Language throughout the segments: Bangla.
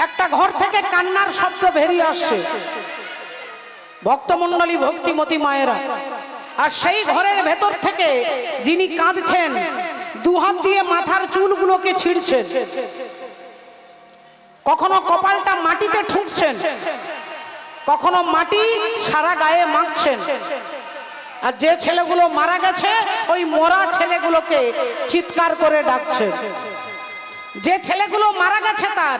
একটা ঘর থেকে কান্নার শব্দ বেরিয়ে আসছে। ভক্তমণ্ডলী, ভক্তিমতী মায়েরা, আর সেই ঘরের ভেতর থেকে যিনি কাঁদছেন দুহাত দিয়ে মাথার চুলগুলোকে ছিঁড়ছেন, কখনো কপালটা মাটিতে ঠুকছেন, কখনো মাটি সারা গায়ে মাখছেন। আর যে ছেলেগুলো মারা গেছে ওই মরা ছেলেগুলোকে চিৎকার করে ডাকছেন। যে ছেলেগুলো মারা গেছে তার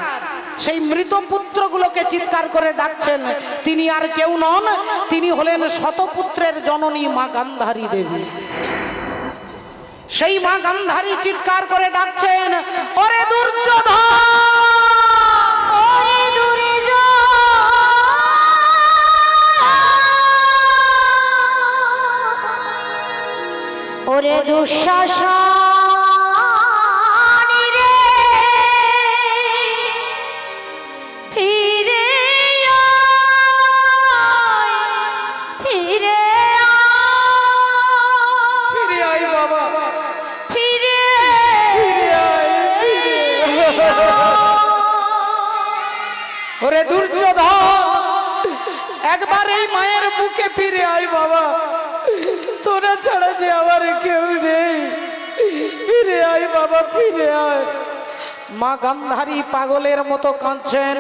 সেই মৃত পুত্রগুলোকে চিৎকার করে ডাকছেন। তিনি আর কেউ নন, তিনি হলেন শতপুত্রের জননী মা গান্ধারী দেবী। সেই মা গান্ধারী চিৎকার করে ডাকছেন, ওরে দুর্যোধন, ওরে দুর্যোধন, ওরে দুঃশাসন, ওরে দুর্যোধন, একবার এই মায়ের বুকে ফিরে আয় বাবা, তোরা ছাড়া যে আমার কেউ নেই, ফিরে আয় বাবা, ফিরে আয়। মা গান্ধারী পাগলের মতো কাঁদছেন,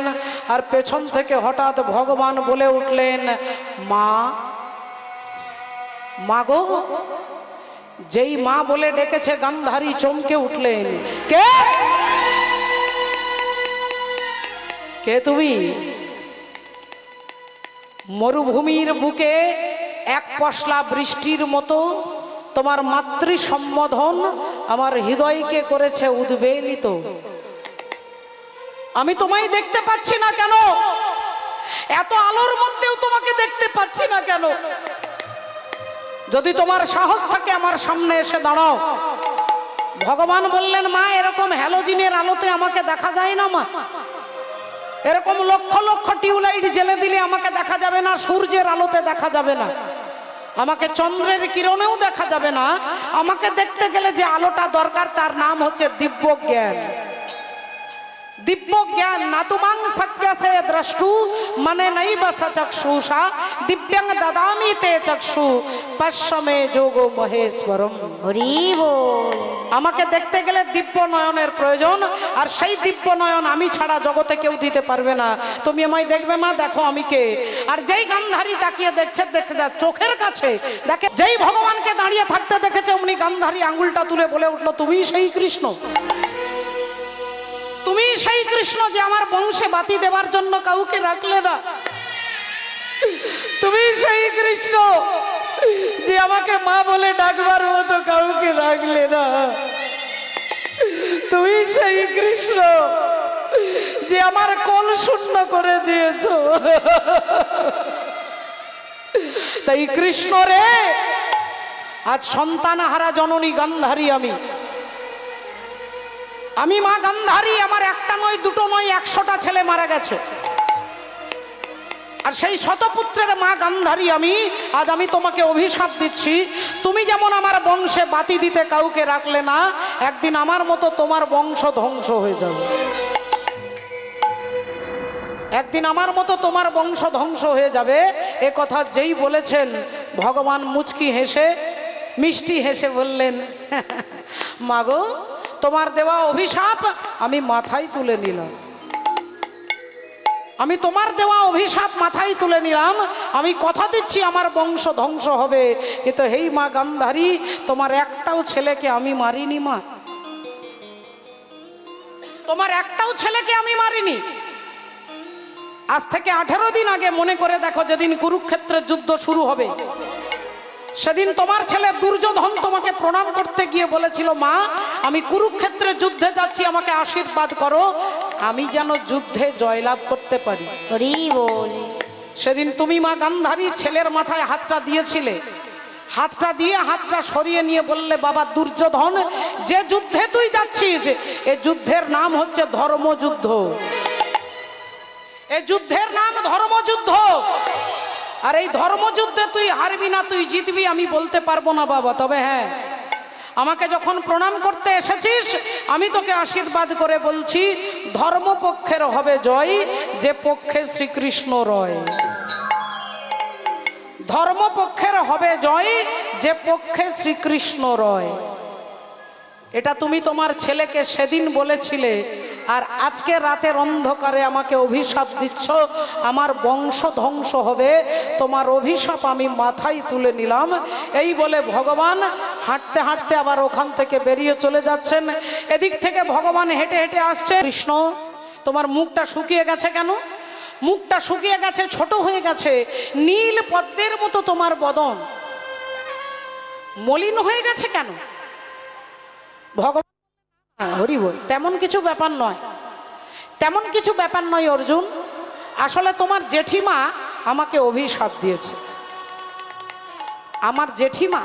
আর পেছন থেকে হঠাৎ ভগবান বলে উঠলেন, মা, মাগো। যেই মা বলে ডেকেছে গান্ধারী চমকে উঠলেন। কে? কে তুমি? মরুভূমির বুকে এক পশলা বৃষ্টির মতো তোমার মাতৃ সম্বোধন আমার হৃদয়কে করেছে উদ্বেলিত। আমি তোমায় দেখতে পাচ্ছি না কেন? এত আলোর মধ্যেও তোমাকে দেখতে পাচ্ছি না কেন? যদি তোমার সাহস থাকে আমার সামনে এসে দাঁড়াও। ভগবান বললেন, মা, এরকম হ্যালোজিনের আলোতে আমাকে দেখা যায় না মা। এরকম লক্ষ লক্ষ টিউবলাইট জ্বেলে দিলে আমাকে দেখা যাবে না, সূর্যের আলোতে দেখা যাবে না, আমাকে চন্দ্রের কিরণেও দেখা যাবে না। আমাকে দেখতে গেলে যে আলোটা দরকার তার নাম হচ্ছে দিব্য জ্ঞান। দিব্য জ্ঞান না তুমাং সত্যসে দ্রষ্টু মানে নাই বস চক্ষুষা দিব্যাং দদামি তে চক্ষু পশ্যমে যোগো মহেশ্বরম। হরি বল। আমাকে দেখতে গেলে দিব্য নয়নের প্রয়োজন, আর সেই দিব্য নয়ন আমি ছাড়া জগতে কেউ দিতে পারবে না। তুমি আমায় দেখবে মা, দেখো আমি কে। আর যেই গান্ধারী তাকিয়ে দেখছে, দেখে যা চোখের কাছে দেখে, যেই ভগবানকে দাঁড়িয়ে থাকতে দেখেছে অমনি গান্ধারী আঙ্গুলটা তুলে বলে উঠলো, তুমি সেই কৃষ্ণ, তুমি সেই কৃষ্ণ যে আমার বংশে বাতি দেবার জন্য কাউকে রাখলে না। তুমি সেই কৃষ্ণ যে আমাকে মা বলে ডাকবার মতো কাউকে রাখলে না। তুমি সেই কৃষ্ণ যে আমার কোল শূন্য করে দিয়েছো। তাই কৃষ্ণ রে, আজ সন্তানহারা জননী গান্ধারী আমি মা গান্ধারী। আমার একটা নয়, দুটো নয়, 100টা ছেলে মারা গেছে, আর সেই শতপুত্রের মা গান্ধারী আজ আমি তোমাকে অভিশাপ দিচ্ছি। তুমি যেমন আমার বংশে বাতি দিতে কাউকে রাখলে না, একদিন আমার মতো তোমার বংশ ধ্বংস হয়ে যাবে। একদিন আমার মতো তোমার বংশ ধ্বংস হয়ে যাবে। এ কথা যেই বলেছেন ভগবান মুচকি হেসে, মিষ্টি হেসে বললেন, মাগো, তোমার দেওয়া অভিশাপ আমি মাথায় তুলে নিলাম। আমি তোমার দেওয়া অভিশাপ মাথায় তুলে নিলাম। আমি কথা দিচ্ছি আমার বংশ ধ্বংস হবে, কিন্তু হেই মা গান্ধারী, তোমার একটাও ছেলেকে আমি মারিনি মা। তোমার একটাও ছেলেকে আমি মারিনি। আজ থেকে 18 দিন আগে মনে করে দেখো, যেদিন কুরুক্ষেত্রের যুদ্ধ শুরু হবে, সেদিন তোমার ছেলে দুর্যোধন তোমাকে প্রণাম করতে গিয়ে বলেছিল, মা, আমি কুরুক্ষেত্রের যুদ্ধে যাচ্ছি, আমাকে আশীর্বাদ করো, আমি যেন যুদ্ধে জয়লাভ করতে পারি। হরি বল। সেদিন তুমি মা গান্ধারী ছেলের মাথায় হাতটা দিয়েছিলে, হাতটা দিয়ে হাতটা সরিয়ে নিয়ে বললে, বাবা দুর্যোধন, যে যুদ্ধে তুই যাচ্ছিস এ যুদ্ধের নাম হচ্ছে ধর্মযুদ্ধ। এই যুদ্ধের নাম ধর্মযুদ্ধ। আর এই ধর্মযুদ্ধে তুই হারবি না, তুই জিতবি আমি বলতে পারবো না বাবা। তবে হ্যাঁ, আমাকে যখন প্রণাম করতে এসেছিস আমি তোকে আশীর্বাদ করে বলছি, ধর্মপক্ষের হবে জয়, যে পক্ষে শ্রীকৃষ্ণ রয়। ধর্মপক্ষের হবে জয়, যে পক্ষে শ্রীকৃষ্ণ রয়। এটা তুমি তোমার ছেলেকে সেদিন বলেছিলে, আর আজকে রাতের অন্ধকারে আমাকে অভিশাপ দিচ্ছ, আমার বংশ ধ্বংস হবে। তোমার অভিশাপ আমি মাথায় তুলে নিলাম। এই বলে ভগবান হাঁটতে হাঁটতে আবার ওখান থেকে বেরিয়ে চলে যাচ্ছেন। এদিক থেকে ভগবান হেঁটে হেঁটে আসছে। কৃষ্ণ, তোমার মুখটা শুকিয়ে গেছে কেন? মুখটা শুকিয়ে গেছে, ছোট হয়ে গেছে, নীল পদ্মের মতো তোমার বদন মলিন হয়ে গেছে কেন? ভগবান হরি বল, তেমন কিছু ব্যাপার নয়, তেমন কিছু ব্যাপার নয় অর্জুন। আসলে তোমার জেঠিমা আমাকে অভিশাপ দিয়েছে। আমার জেঠিমা,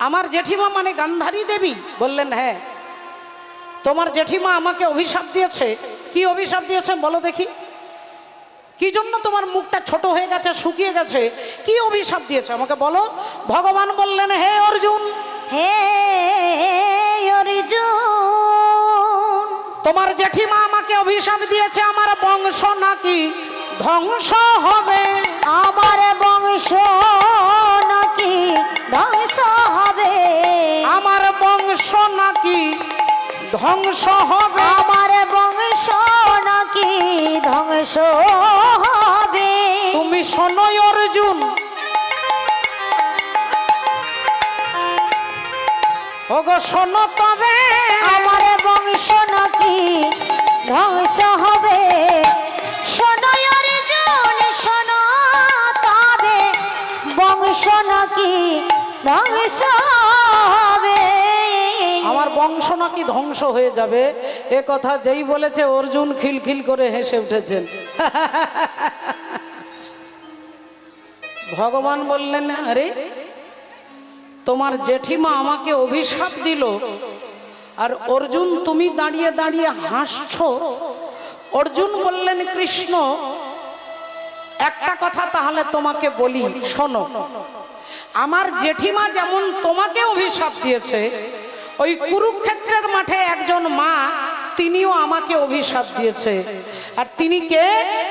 আমার জেঠিমা মানে গান্ধারী দেবী? বললেন হ্যাঁ। তোমার জেঠিমা আমাকে অভিশাপ দিয়েছে। কি অভিশাপ দিয়েছে বলো দেখি? কি জন্য তোমার মুখটা ছোট হয়ে গেছে, শুকিয়ে গেছে? কি অভিশাপ দিয়েছে আমাকে বলো। ভগবান বললেন, হে অর্জুন, হে অর্জুন, তোমার জেঠিমা আমাকে অভিশাপ দিয়েছে আমার বংশ নাকি ধ্বংস হবে। আমার বংশ নাকি ধ্বংস হবে। আমার বংশ নাকি ধ্বংস হবে। আমার বংশ নাকি ধ্বংস হবে। তুমি শোনো অর্জুন, ওগো শোনো তবে, আমার বংশ নাকি ধ্বংস হবে। শোনো অর্জুন, শোনো তবে, বংশ নাকি ধ্বংস হবে। আমার বংশ নাকি ধ্বংস হয়ে যাবে। এ কথা যেই বলেছে অর্জুন খিলখিল করে হেসে উঠেছেন। ভগবান বললেন, আরে তোমার জেঠিমা আমাকে অভিশাপ দিল, আর অর্জুন তুমি দাঁড়িয়ে দাঁড়িয়ে হাসছো। অর্জুন বললেন, কৃষ্ণ একটা কথা তাহলে তোমাকে বলি, শোনো। আমার জেঠিমা যেমন তোমাকে অভিশাপ দিয়েছে, ওই কুরুক্ষেত্রের মাঠে একজন মা, তিনিও আমাকে অভিশাপ দিয়েছে। আর তিনি কে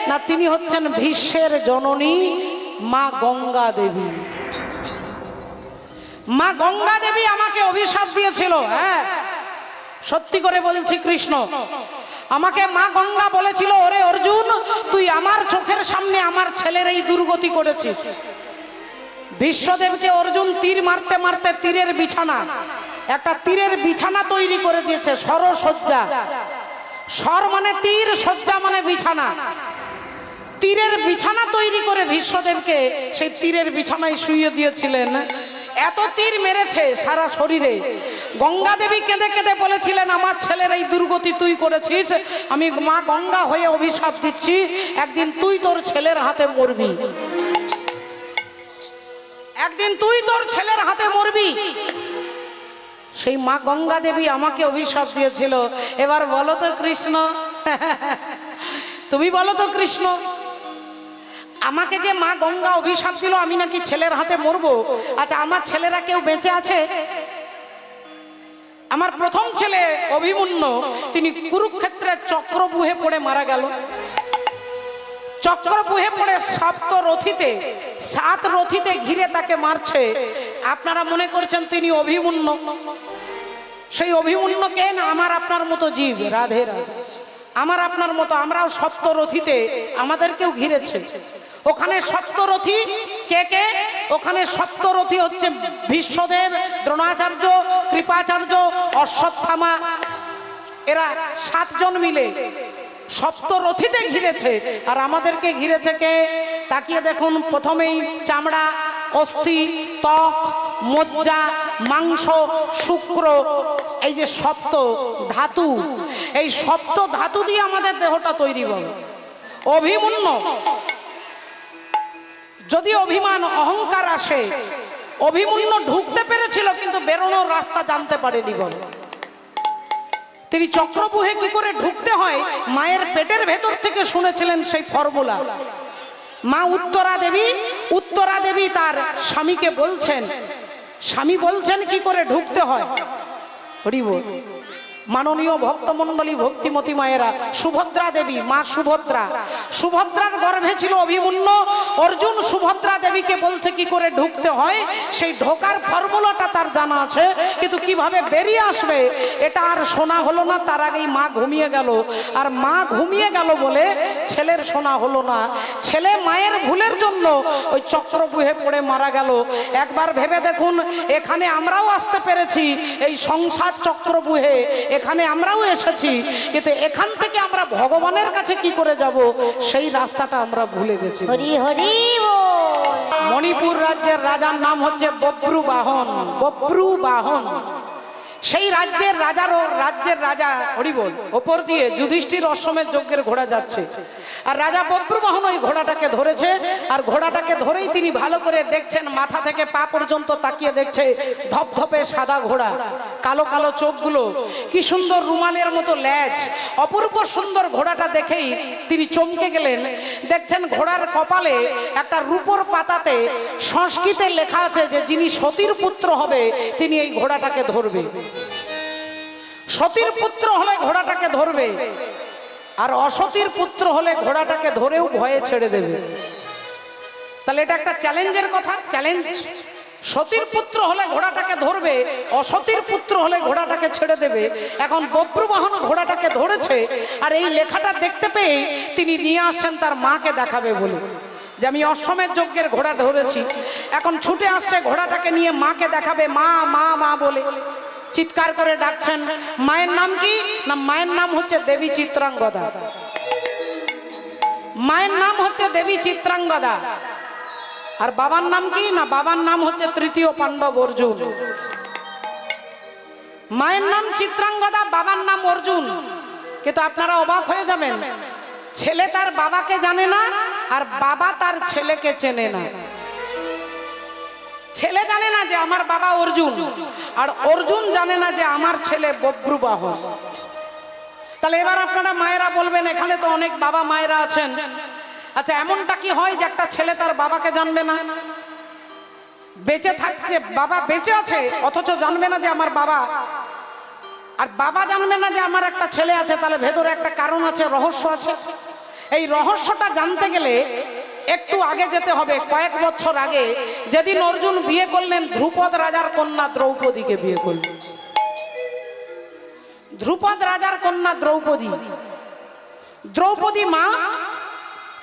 না, তিনি হচ্ছেন ভীষ্মের জননী মা গঙ্গা দেবী। মা গঙ্গা দেবী আমাকে অভিশাপ দিয়েছিল। হ্যাঁ, সত্যি করে বলছি কৃষ্ণ, আমাকে মা গঙ্গা বলেছিল, ওরে অর্জুন, তুই আমার চোখের সামনে আমার ছেলের এই দুর্গতি করেছিস। বিশ্বদেবকে অর্জুন তীর মারতে মারতে তীরের বিছানা, একটা তীরের বিছানা তৈরি করে দিয়েছে, সরসজ্জা। সর মানে তীর, সজ্জা মানে বিছানা। তীরের বিছানা তৈরি করে বিশ্বদেবকে সেই তীরের বিছানায় শুইয়ে দিয়েছিলেন। এত তীর মেরেছে সারা শরীরে। গঙ্গা দেবী কেঁদে কেঁদে বলেছিলেন, আমার ছেলের এই দুর্গতি তুই করেছিস, আমি মা গঙ্গা হয়ে অভিশাপ দিচ্ছি, একদিন তুই তোর ছেলের হাতে মরবি, একদিন তুই তোর ছেলের হাতে মরবি। সেই মা গঙ্গা দেবী আমাকে অভিশাপ দিয়েছিল। এবার বলো তো কৃষ্ণ, তুমি বলো তো কৃষ্ণ, আমাকে যে মা গঙ্গা অভিশাপ দিল আমি নাকি ছেলের হাতে মরবো, আচ্ছা আমার ছেলেরা কেউ বেঁচে আছে? আমার প্রথম ছেলে অভিমন্যু, তিনি কুরুক্ষেত্রের চক্রবুহে পড়ে মারা গেল। চক্রবুহে পড়ে সাত রথিতে ঘিরে তাকে মারছে। আপনারা মনে করছেন তিনি অভিমন্যু? সেই অভিমন্যু কে না, আমার আপনার মতো জীব। রাধে রাধে। আমার আপনার মতো, আমরাও সপ্তরথীতে আমাদেরকেও ঘিরেছে। ওখানে সপ্তরথী কে কে? ওখানে সপ্তরথী হচ্ছে ভীষ্মদেব, দ্রোণাচার্য, কৃপাচার্য, অশ্বত্থামা, এরা 7 জন মিলে সপ্তরথীতে ঘিরেছে। আর আমাদেরকে ঘিরেছে কে? তাকিয়ে দেখুন, প্রথমেই চামড়া, অস্থি, ত্বক, মজ্জা, মাংস, শুক্র, এই যে সপ্ত ধাতু, এই সপ্ত ধাতু দিয়ে আমাদের দেহটা তৈরি হবে। অভিমন্যু যদি অভিমান অহংকার আসে, অভিমন্যু ঢুকতে পেরেছিল কিন্তু বেরোনোর রাস্তা জানতে পারেনি। বল, তিনি চক্রবুহে কি করে ঢুকতে হয় মায়ের পেটের ভেতর থেকে শুনেছিলেন সেই ফর্মুলা। মা উত্তরা দেবী তার স্বামীকে বলছেন, স্বামী বলছেন কি করে ঢুকতে হয়। হরি বল। মাননীয় ভক্তমণ্ডলী ভক্তিমতী মায়েরা, সুভদ্রা দেবী, মা সুভদ্রা, সুভদ্রার গর্ভে ছিল অভিমন্যু। অর্জুন সুভদ্রা দেবীকে বলছে কি করে ঢুকতে হয়, সেই ঢোকার ফর্মুলাটা তার জানা আছে, কিন্তু কিভাবে বেরিয়ে আসবে এটা আর শোনা হলো না। তার আগেই মা ঘুমিয়ে গেল, আর মা ঘুমিয়ে গেল বলে ছেলের শোনা হলো না। ছেলে মায়ের ভুলের জন্য ওই চক্রব্যূহে পড়ে মারা গেল। একবার ভেবে দেখুন, এখানে আমরাও আসতে পেরেছি, এই সংসার চক্রব্যূহে এখানে আমরাও এসেছি, কিন্তু এখান থেকে আমরা ভগবানের কাছে কি করে যাব সেই রাস্তাটা আমরা ভুলে গেছি। হরি হরি বল। মণিপুর রাজ্যের রাজার নাম হচ্ছে বব্রুবাহন। বব্রুবাহন সেই রাজ্যের রাজা হরি বল। ওপর দিয়ে যুধিষ্ঠির অশ্বমেধ যজ্ঞের ঘোড়া যাচ্ছে, আর রাজা বব্রুবাহন ওই ঘোড়াটাকে ধরেছে, আর ঘোড়াটাকে ধরেই তিনি ভালো করে দেখছেন, মাথা থেকে পা পর্যন্ত তাকিয়ে দেখছে, ধপধপে সাদা ঘোড়া, কালো কালো চোখগুলো, কি সুন্দর রুমালের মতো লেজ, অপূর্ব সুন্দর ঘোড়াটা দেখেই তিনি চমকে গেলেন। দেখছেন ঘোড়ার কপালে একটা রূপোর পাতাতে সংস্কৃতে লেখা আছে যে যিনি সতীর পুত্র হবে তিনি এই ঘোড়াটাকে ধরবে। সতীর পুত্র হলে ঘোড়াটাকে ধরবে, আর অসতীর পুত্র হলে ঘোড়াটাকে ধরেও ভয়ে ছেড়ে দেবে। তাহলে এটা একটা চ্যালেঞ্জের কথা, চ্যালেঞ্জ। সতীর পুত্র হলে ঘোড়াটাকে ধরবে, অসতীর পুত্র হলে ঘোড়াটাকে ছেড়ে দেবে। এখন বব্রুবাহন ঘোড়াটাকে ধরেছে, আর এই লেখাটা দেখতে পেয়ে তিনি নিয়ে আসছেন তার মাকে দেখাবে বলে, যে আমি অশ্বমেধ যজ্ঞের ঘোড়া ধরেছি। এখন ছুটে আসছে ঘোড়াটাকে নিয়ে মাকে দেখাবে, মা মা মা বলে চিৎকার করে ডাকছেন। মায়ের নাম কি না, মায়ের নাম হচ্ছে দেবী চিত্রাঙ্গদা। মায়ের নাম হচ্ছে দেবী চিত্রাঙ্গদা। আর বাবার নাম কি না, বাবার নাম হচ্ছে তৃতীয় পাণ্ডব অর্জুন। মায়ের নাম চিত্রাঙ্গদা, বাবার নাম অর্জুন। কিন্তু আপনারা অবাক হয়ে যাবেন, ছেলে তার বাবাকে জানে না, আর বাবা তার ছেলেকে চেনে না। ছেলে জানে না যে আমার বাবা অর্জুন, আর অর্জুন জানে না যে আমার ছেলে বব্রুবাহন। তাহলে এবার আপনারা মায়েরা বলবেন, এখানে তো অনেক বাবা মায়েরা আছেন, আচ্ছা এমনটা কি হয় যে একটা ছেলে তার বাবাকে জানবে না? বেঁচে থাকতে বাবা বেঁচে আছে অথচ জানবে না যে আমার বাবা, আর বাবা জানবে না যে আমার একটা ছেলে আছে, তাহলে ভেতরে একটা কারণ আছে, রহস্য আছে। এই রহস্যটা জানতে গেলে একটু আগে যেতে হবে, কয়েক বছর আগে, যেদিন অর্জুন বিয়ে করলেন ধ্রুপদ রাজার কন্যা দ্রৌপদীকে বিয়ে করলেন। ধ্রুপদ রাজার কন্যা দ্রৌপদী, দ্রৌপদী মা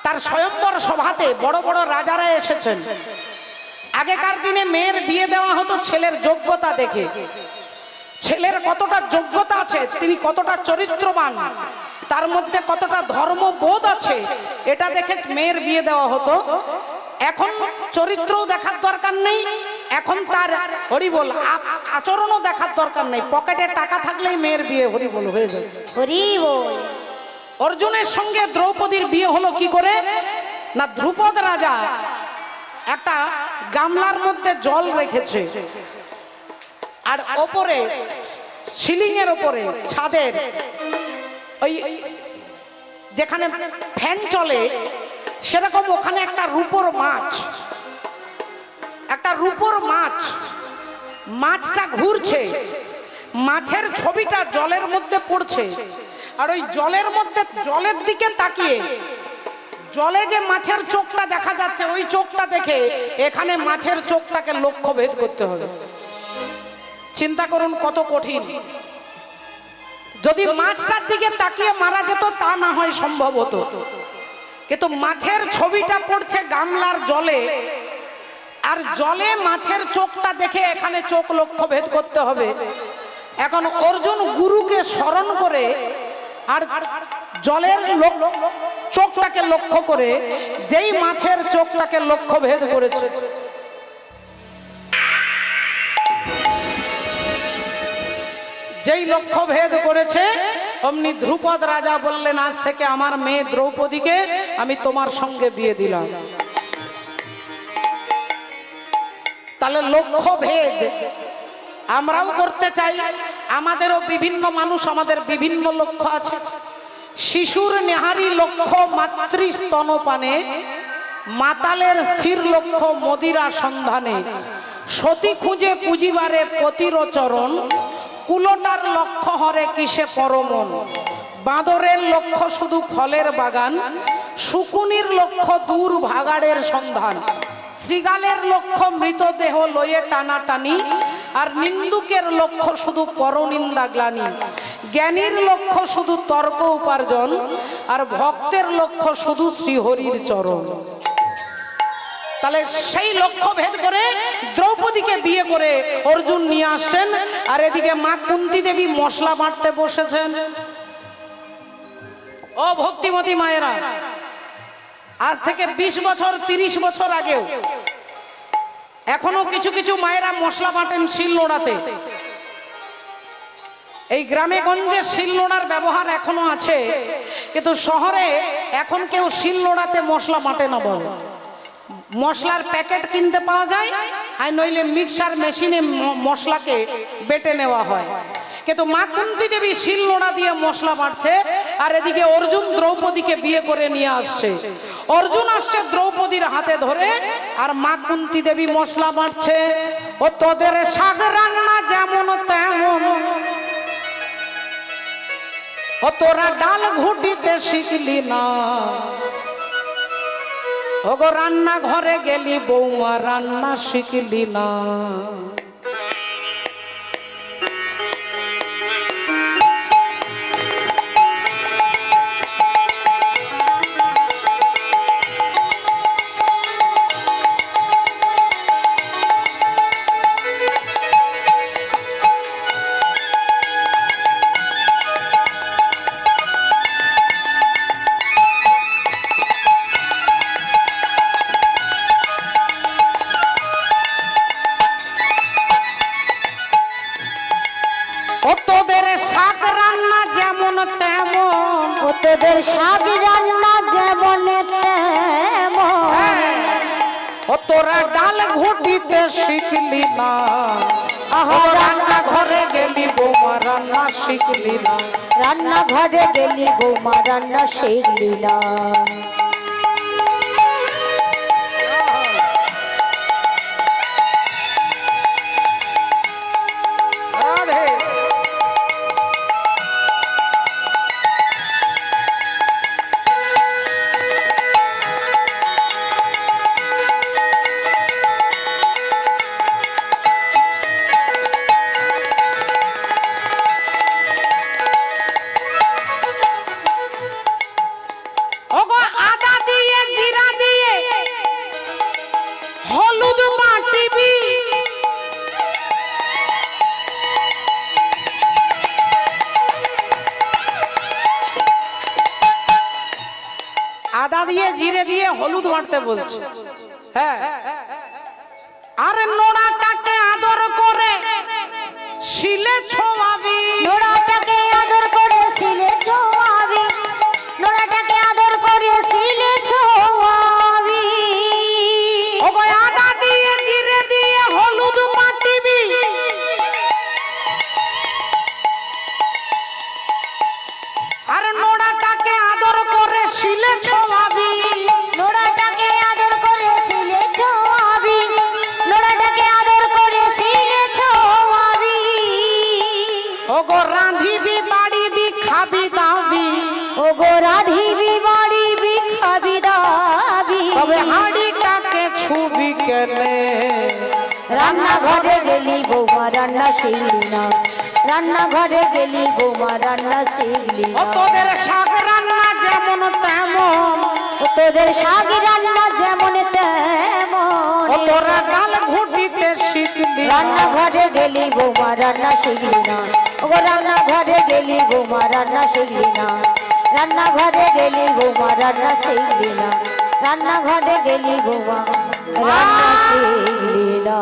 তার স্বয়ম্বর সভাতে বড় বড় রাজারা এসেছেন। আগেকার দিনে মেয়ের বিয়ে দেওয়া হতো ছেলের যোগ্যতা দেখে, ছেলের কতটা যোগ্যতা আছে, তিনি কতটা চরিত্রবান, তার মধ্যে কতটা ধর্মবোধ আছে, এটা দেখে মেয়ের বিয়ে দেওয়া হতো। এখন চরিত্রও দেখার দরকার নেই, এখন তার হরিবল আচরণও দেখার দরকার নেই, পকেটে টাকা থাকলেই মেয়ের বিয়ে হরিবল হয়ে যায়। হরিবল। অর্জুনের সঙ্গে দ্রৌপদীর বিয়ে হলো কি করে না, ধ্রুপদ রাজা একটা গামলার মধ্যে জল রেখেছে, আর ওপরে সিলিং এর ওপরে ছাদের ওই যেখানে ফ্যান চলে সেরকম ওখানে একটা রূপোর মাছ, একটা রূপোর মাছ, মাছটা ঘুরছে, মাছের ছবিটা জলের মধ্যে পড়ছে, আর ওই জলের মধ্যে জলের দিকে তাকিয়ে জলে যে মাছের চোখটা দেখা যাচ্ছে ওই চোখটা দেখে এখানে মাছের চোখটাকে লক্ষ্য ভেদ করতে হবে। চিন্তা করুন কত কঠিন। যদি মাছটার দিকে তাকিয়ে মারা যেত তা না হয় সম্ভব হতো, কিন্তু মাছের ছবিটা পড়ছে গামলার জলে, আর জলে মাছের চোখটা দেখে এখানে চোখ লক্ষ্য ভেদ করতে হবে। এখন অর্জুন গুরুকে স্মরণ করে আর জলের চোখটাকে লক্ষ্য করে যেই মাছের চোখটাকে লক্ষ্য ভেদ করেছে, যেই লক্ষ্য ভেদ করেছে, অমনি ধ্রুপদ রাজা বললেন, আজ থেকে আমার মেয়ে দ্রৌপদীকে আমি তোমার সঙ্গে বিয়ে দিলাম। তাহলে লক্ষ্য ভেদ আমরাও করতে চাই, আমাদেরও বিভিন্ন মানুষ, আমাদের বিভিন্ন লক্ষ্য আছে। শিশুর নেহারি লক্ষ্য মাতৃস্তনপানে, মাতালের স্থির লক্ষ্য মদিরা সন্ধানে, সতী খুঁজে পুজিবারে পতির চরণ, কুলোটার লক্ষ্য হরে কিসে পরমন, বাঁদরের লক্ষ্য শুধু ফলের বাগান, শুকুনির লক্ষ্য দূর ভাগাড়ের সন্ধান, শ্রীগালের লক্ষ্য মৃতদেহ লয়ে টানাটানি, আর নিন্দুকের লক্ষ্য শুধু পরনিন্দা গ্লানি, জ্ঞানীর লক্ষ্য শুধু তর্ক উপার্জন, আর ভক্তের লক্ষ্য শুধু শ্রীহরির চরণ। তাহলে সেই লক্ষ্য ভেদ করে দ্রৌপদীকে বিয়ে করে অর্জুন নিয়ে আসছেন, আর এদিকে মা কুন্তী দেবী মশলা বাটতে বসেছেন। ও ভক্তিমতী মায়েরা, আজ থেকে 20 বছর 30 বছর আগেও এখনো কিছু কিছু মায়েরা মশলা বাটেন শিলনোড়াতে। এই গ্রামে গঞ্জে শিলনোড়ার ব্যবহার এখনো আছে, কিন্তু শহরে এখন কেউ শিলনোড়াতে মশলা বাটে না। বলে মশলার প্যাকেট কিনতে পাওয়া যায়, আর নইলে মিক্সার মেশিনে মশলাকে বেটে নেওয়া হয়। কিন্তু মা কুন্তী দেবী শিলনোড়া দিয়ে মশলা বাটছে, আর এদিকে অর্জুন দ্রৌপদীকে বিয়ে করে নিয়ে আসছে। অর্জুন আসছে দ্রৌপদীর হাতে ধরে, আর মা কুন্তী দেবী মশলা বাটছে। ও তোদের শাক রান্না যেমন তেমন, ও তোরা ডাল ঘুটিতে শিখলি না। ওগো রান্না ঘরে গেলি বৌমা রান্না শিখলি না। তোদের শাক রান্না যেমন তেমন, তোদের শাক রান্না যেমন তেমন, ও তোরা ডাল ঘুটিতে শিখলি না। আহো রান্না ঘরে গেলি বৌমা রান্না শিখলি না। রান্না ঘরে গেলি বৌমা রান্না শিখলি না। আদা দিয়ে জিরে দিয়ে হলুদ বাটতে বলছে। হ্যাঁ, আর নোড়াটাকে আদর করে শিলে ছোঁয়াবি। নোড়াটাকে আদর করে শিলে ছোঁয়াবি। নোড়াটাকে আদর করে শিলে ছোঁয়াবি। ওগো আদা দিয়ে জিরে দিয়ে হলুদ বাটিবি। আর নোড়াটাকে আদর করে শিলে ছোঁয়াবি। নোড়াটাকে আদর করে শিলে ছোঁয়াবি। নোড়াটাকে আদর করে শিলে ছোঁয়াবি। ওগো রাঁধিবি বাড়িবি খাবি দাবি। ওগো রাঁধিবি বাড়িবি খাবি দাবি। তবে হাঁড়িটাকে ছুবি কেনে। রান্নাঘরে গেলি বৌমা রান্না শিখলি না। রান্নাঘরে গেলি বৌমা রান্না শিখলি ও না। তোদের শাক রান্না যেমন তেমন, ও তোদের শাক রান্না যেমন তেমন, ও তোরা ডাল ঘুটিতে শিখলি। রান্নাঘরে গেলি বৌমা রান্না শিখলি না। ও রান্নাঘরে গেলি বৌমা রান্না শিখলি না। রান্নাঘরে গেলি বৌমা রান্না শিখলি না। রান্নাঘরে গেলি বৌমা রান্না শিখলি না।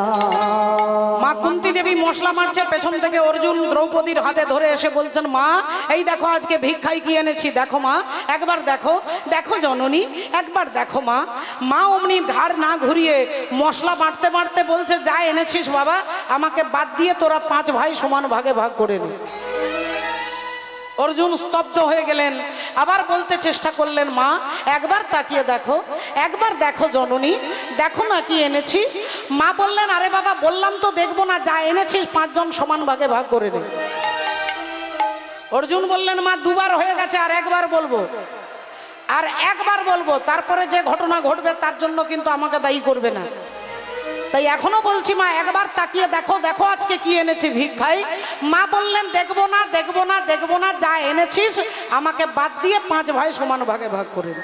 মা কুন্তী দেবী মশলা মারছে, পেছন থেকে অর্জুন দ্রৌপদীর হাতে ধরে এসে বলছেন, মা এই দেখো আজকে ভিক্ষাই কি এনেছি, দেখো মা একবার দেখো। দেখো জননী একবার দেখো মা। মা অমনি ঘাড় না ঘুরিয়ে মশলা বাটতে বাটতে বলছে, যা এনেছিস বাবা আমাকে বাদ দিয়ে তোরা 5 ভাই সমান ভাগে ভাগ করে নে। অর্জুন স্তব্ধ হয়ে গেলেন, আবার বলতে চেষ্টা করলেন, মা একবার তাকিয়ে দেখো, একবার দেখো জননী, দেখো না কি এনেছি। মা বললেন, আরে বাবা বললাম তো দেখবো না, যা এনেছিস 5 জন সমান ভাগে ভাগ করে নে। অর্জুন বললেন মা দুবার হয়ে গেছে, আর একবার বলবো, আর একবার বলবো, তারপরে যে ঘটনা ঘটবে তার জন্য কিন্তু আমাকে দায়ী করবে না। তাই এখনো বলছি মা একবার তাকিয়ে দেখো, দেখো আজকে কি এনেছি ভিক্ষায়। মা বললেন দেখবো না, দেখবো না, দেখবো না, যা এনেছিস আমাকে বাদ দিয়ে 5 ভাই সমান ভাগে ভাগ করে দে।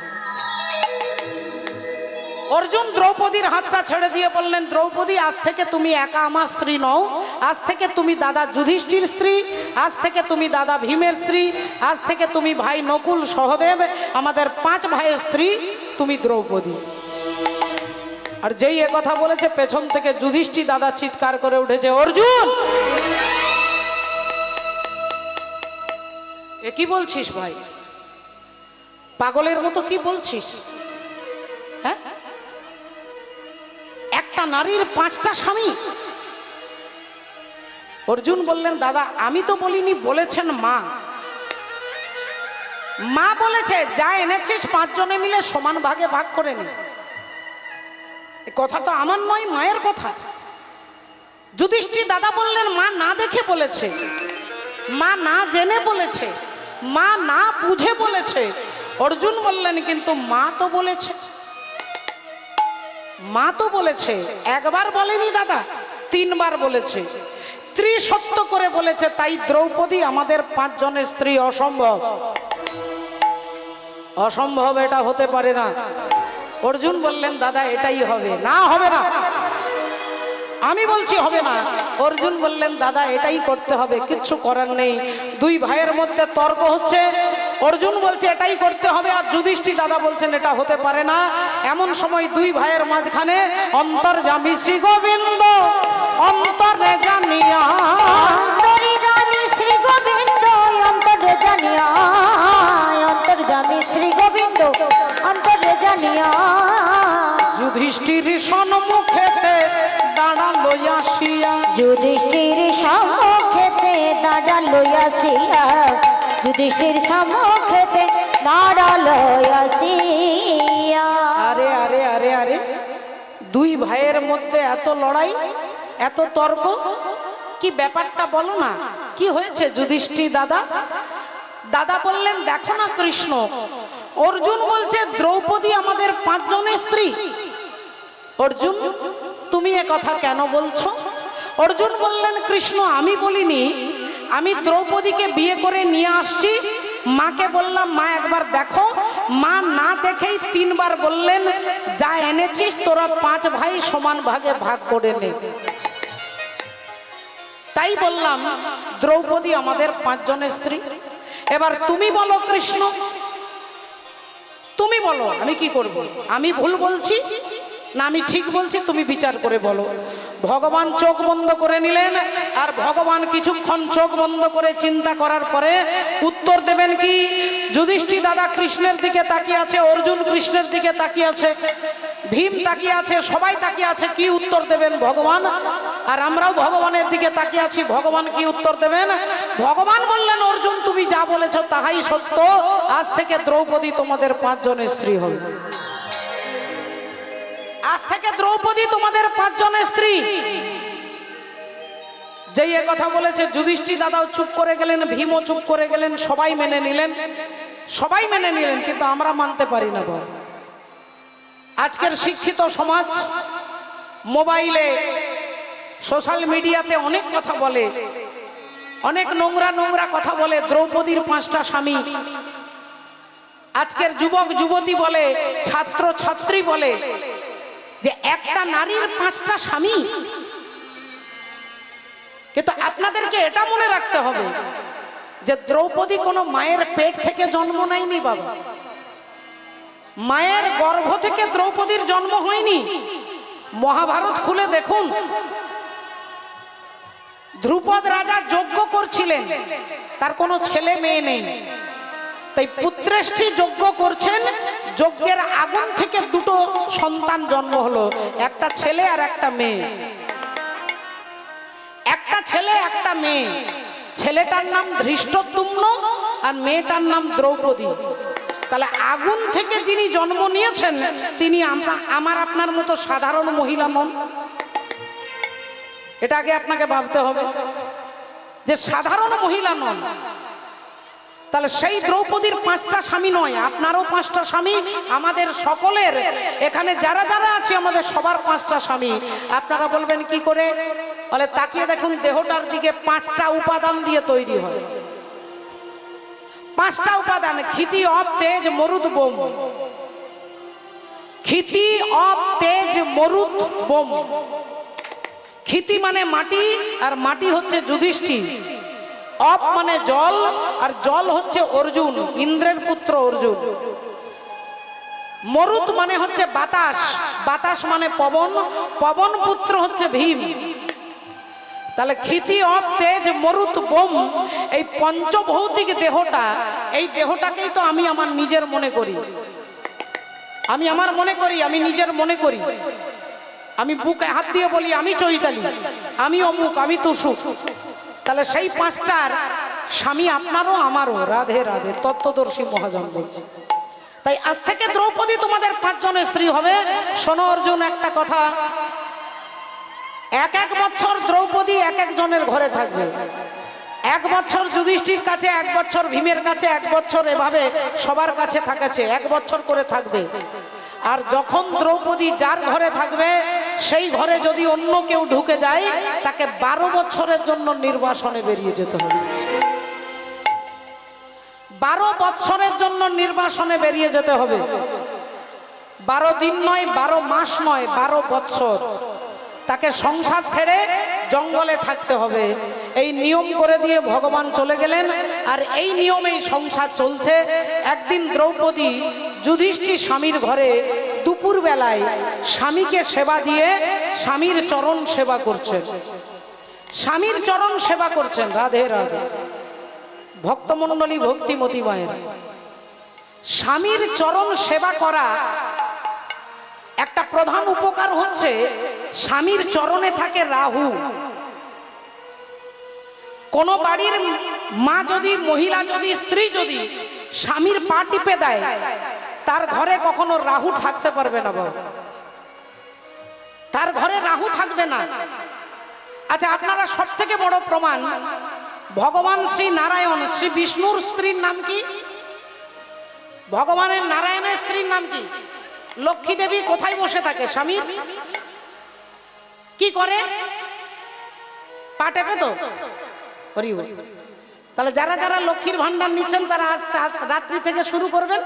অর্জুন দ্রৌপদীর হাতটা ছেড়ে দিয়ে বললেন দ্রৌপদী আজ থেকে তুমি একা আমার স্ত্রী নও, আজ থেকে তুমি দাদা যুধিষ্ঠির স্ত্রী, আজ থেকে তুমি দাদা ভীমের স্ত্রী, আজ থেকে তুমি ভাই নকুল সহদেব, আমাদের 5 ভাইয়ের স্ত্রী তুমি দ্রৌপদী। আর যেই এ কথা বলেছে পেছন থেকে যুধিষ্ঠির দাদা চিৎকার করে উঠেছে অর্জুন এ কি বলছিস ভাই, পাগলের মতো কি বলছিস? হ্যাঁ, একটা নারীর 5টা স্বামী। অর্জুন বললেন দাদা আমি তো বলিনি, বলেছেন মা। মা বলেছে যা এনেছিস 5 জনে মিলে সমান ভাগে ভাগ করে নি। কথা তো আমার নয়, মায়ের কথা। যুধিষ্ঠির দাদা বললেন মা না দেখে বলেছে, মা না জেনে বলেছে, মা না বুঝে বলেছে। অর্জুন বললেন কিন্তু মা তো বলেছে, মা তো বলেছে, একবার বলেনি দাদা, 3 বার বলেছে, ত্রিসত্য করে বলেছে। তাই দ্রৌপদী আমাদের 5 জনের স্ত্রী অসম্ভব, অসম্ভব, এটা হতে পারে না। অর্জুন বললেন দাদা এটাই হবে। না হবে না, আমি বলছি হবে না। অর্জুন বললেন দাদা এটাই করতে হবে, কিচ্ছু করার নেই। 2 ভাইয়ের মধ্যে তর্ক হচ্ছে, অর্জুন বলছে এটাই করতে হবে, আর যুধিষ্ঠির দাদা বলছেন এটা হতে পারে না। এমন সময় 2 ভাইয়ের মাঝখানে অন্তর্যামী শ্রী গোবিন্দ অন্তরে জানিয়া, অন্তর্যামী শ্রী গোবিন্দ অন্তরে জানিয়া, অন্তর্যামী শ্রী গোবিন্দ অন্তরে জানিয়া, যুধিষ্ঠির সম্মুখেতে দাঁড়ালো আসিয়া, যুধিষ্ঠির সম্মুখেতে দাঁড়ালো আসিয়া, যুধিষ্ঠির সম্মুখেতে দাঁড়ালো আসিয়া। আরে আরে আরে আরে 2 ভাইয়ের মধ্যে এত লড়াই, এত তর্ক, কি ব্যাপারটা বলো না, কি হয়েছে যুধিষ্ঠির দাদা? দাদা বললেন দেখো না কৃষ্ণ, অর্জুন বলছে দ্রৌপদী আমাদের 5 জনের স্ত্রী। অর্জুন তুমি এ কথা কেন বলছো? অর্জুন বললেন কৃষ্ণ আমি বলিনি, আমি দ্রৌপদীকে বিয়ে করে নিয়ে আসছি, মাকে বললাম মা একবার দেখো, মা না দেখেই 3 বার বললেন যা এনেছিস তোরা 5 ভাই সমান ভাগে ভাগ করে নে। তাই বললাম দ্রৌপদী আমাদের 5 জনের স্ত্রী। এবার তুমি বলো কৃষ্ণ, তুমি বলো আমি কি করব? আমি ভুল বলছি না আমি ঠিক বলছি, তুমি বিচার করে বলো। ভগবান চোখ বন্ধ করে নিলেন, আর ভগবান কিছুক্ষণ চোখ বন্ধ করে চিন্তা করার পরে উত্তর দেবেন কি? যুধিষ্ঠির দাদা কৃষ্ণের দিকে তাকিয়ে আছে, অর্জুন কৃষ্ণের দিকে তাকিয়ে আছে, ভীম তাকিয়ে আছে, সবাই তাকিয়ে আছে, কি উত্তর দেবেন ভগবান? আর আমরাও ভগবানের দিকে তাকিয়ে আছি, ভগবান কি উত্তর দেবেন? ভগবান বললেন অর্জুন তুমি যা বলেছো তাহাই সত্য, আজ থেকে দ্রৌপদী তোমাদের 5 জনের স্ত্রী হবে। আজ থেকে দ্রৌপদী তোমাদের 5 জনের স্ত্রী। যেই এ কথা বলেছে যুধিষ্ঠির দাদাও চুপ করে গেলেন, ভীমও চুপ করে গেলেন, সবাই মেনে নিলেন, সবাই মেনে নিলেন, কিন্তু আমরা মানতে পারি না। বল আজকের শিক্ষিত সমাজ মোবাইলে সোশ্যাল মিডিয়াতে অনেক কথা বলে, অনেক নোংরা নোংরা কথা বলে, দ্রৌপদীর 5টা স্বামী। আজকের যুবক যুবতী বলে, ছাত্র ছাত্রী বলে যে একটা নারীর 5টা স্বামী। কিন্তু আপনাদেরকে এটা মনে রাখতে হবে যে দ্রৌপদী কোনো মায়ের পেট থেকে জন্ম নেয়নি বাবা, মায়ের গর্ভ থেকে দ্রৌপদীর জন্ম হয়নি। মহাভারত খুলে দেখুন, ধ্রুপদ রাজা যজ্ঞ করছিলেন, তার কোনো ছেলে মেয়ে নেই, তাই পুত্রেষ্ঠী যজ্ঞ করছেন, যজ্ঞের আগুন থেকে 2টো সন্তান জন্ম হলো, একটা ছেলে আর একটা মেয়ে। একটা ছেলে একটা মেয়ে, ছেলেটার নাম ধৃষ্টদ্যুম্ন আর মেয়েটার নাম দ্রৌপদী। তাহলে আগুন থেকে যিনি জন্ম নিয়েছেন তিনি আমার আপনার মতো সাধারণ মহিলা নন। এটা আগে আপনাকে ভাবতে হবে যে সাধারণ মহিলা নন, তাহলে সেই দ্রৌপদীর 5টা স্বামী নয়, আপনারও 5টা স্বামী, আমাদের সকলের এখানে যারা যারা আছে আমাদের সবার 5টা স্বামী। আপনারা বলবেন কি করে? বলে তাকিয়ে দেখুন দেহটার দিকে 5টা উপাদান দিয়ে তৈরি হয়। 5টা উপাদান: ক্ষিতি, অপ, তেজ, মরুদ, বোম। ক্ষিতি, অপ, তেজ, মরুদ, বোম। ক্ষিতি মানে মাটি, আর মাটি হচ্ছে যুধিষ্ঠির। অপ মানে জল, আর জল হচ্ছে অর্জুন, ইন্দ্রের পুত্র অর্জুন। মরুত মানে হচ্ছে বাতাস, বাতাস মানে পবন, পবন পুত্র হচ্ছে ভীম। তাহলে ক্ষিতি, অপ, তেজ, মরুত, বোম, এই পঞ্চভৌতিক দেহটা, এই দেহটাকেই তো আমি আমার নিজের মনে করি। আমি আমার মনে করি, আমি নিজের মনে করি। আমি বুকে হাত দিয়ে বলি আমি চৈতালি, আমি অমুক, আমি তুসু। তাহলে সেই 5টার স্বামী আপনারও আমারও। রাধে রাধে, তত্ত্বদর্শী মহাজন বলছে। তাই আজ থেকে দ্রৌপদী তোমাদের 5 জনের স্ত্রী হবে। শোনো অর্জুন, একটা কথা, 1 বছর দ্রৌপদী 1 জনের ঘরে থাকবে। 1 বছর যুধিষ্ঠির কাছে, 1 বছর ভীমের কাছে, 1 বছর এভাবে সবার কাছে থাকেছে, 1 বছর করে থাকবে। আর যখন দ্রৌপদী যার ঘরে থাকবে সেই ঘরে যদি অন্য কেউ ঢুকে যায় তাকে 12 বছরের জন্য নির্বাসনে বেরিয়ে যেতে হবে। 12 বছরের জন্য নির্বাসনে বেরিয়ে যেতে হবে। 12 দিন নয়, 12 মাস নয়, 12 বছর তাকে সংসার ছেড়ে জঙ্গলে থাকতে হবে। এই নিয়ম করে দিয়ে ভগবান চলে গেলেন। আর এই নিয়মেই সংসার চলছে। একদিন দ্রৌপদী যুধিষ্ঠির স্বামীর ঘরে দুপুর বেলায় স্বামীকে সেবা দিয়ে স্বামীর চরণ সেবা করছেন, স্বামীর চরণ সেবা করছেন। রাধে রাধে, ভক্তমণ্ডলী, ভক্তিমতী মায়ের, স্বামীর চরণ সেবা করা একটা প্রধান উপকার হচ্ছে স্বামীর চরণে থাকে রাহু। কোন বাড়ির মা যদি, মহিলা যদি, স্ত্রী যদি স্বামীর পা টিপে দেয় তার ঘরে কখনো রাহু থাকতে পারবে না বাবা, তার ঘরে রাহু থাকবে না। আচ্ছা, আপনারা সব থেকে বড় প্রমাণ, ভগবান শ্রী নারায়ণ, শ্রী বিষ্ণুর স্ত্রীর নাম কি? ভগবানের নারায়ণের স্ত্রীর নাম কি? লক্ষ্মী দেবী। কোথায় বসে থাকে? স্বামীর কি করে? পা টেপে তো। তাহলে যারা যারা লক্ষ্মীর ভান্ডার নিচ্ছেন তারা আজ রাত্রি থেকে শুরু করবেন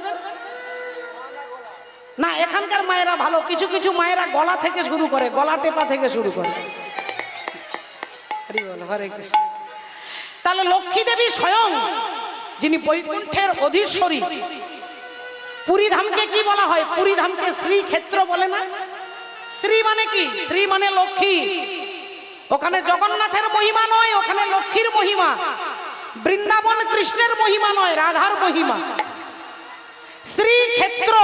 না। এখানকার মায়েরা ভালো, কিছু কিছু মায়েরা গলা থেকে শুরু করে, গলা টেপা থেকে শুরু করে। হরে কৃষ্ণ। তাহলে লক্ষ্মী দেবী স্বয়ং, যিনি বৈকুণ্ঠের অধীশ্বরী। পুরীধামকে কি বলা হয়? পুরীধামকে শ্রীক্ষেত্র বলে না? স্ত্রী মানে কি? স্ত্রী মানে লক্ষ্মী। ওখানে জগন্নাথের মহিমা নয়, ওখানে লক্ষ্মীর মহিমা। বৃন্দাবন কৃষ্ণের মহিমা নয়, রাধার মহিমা। শ্রীক্ষেত্র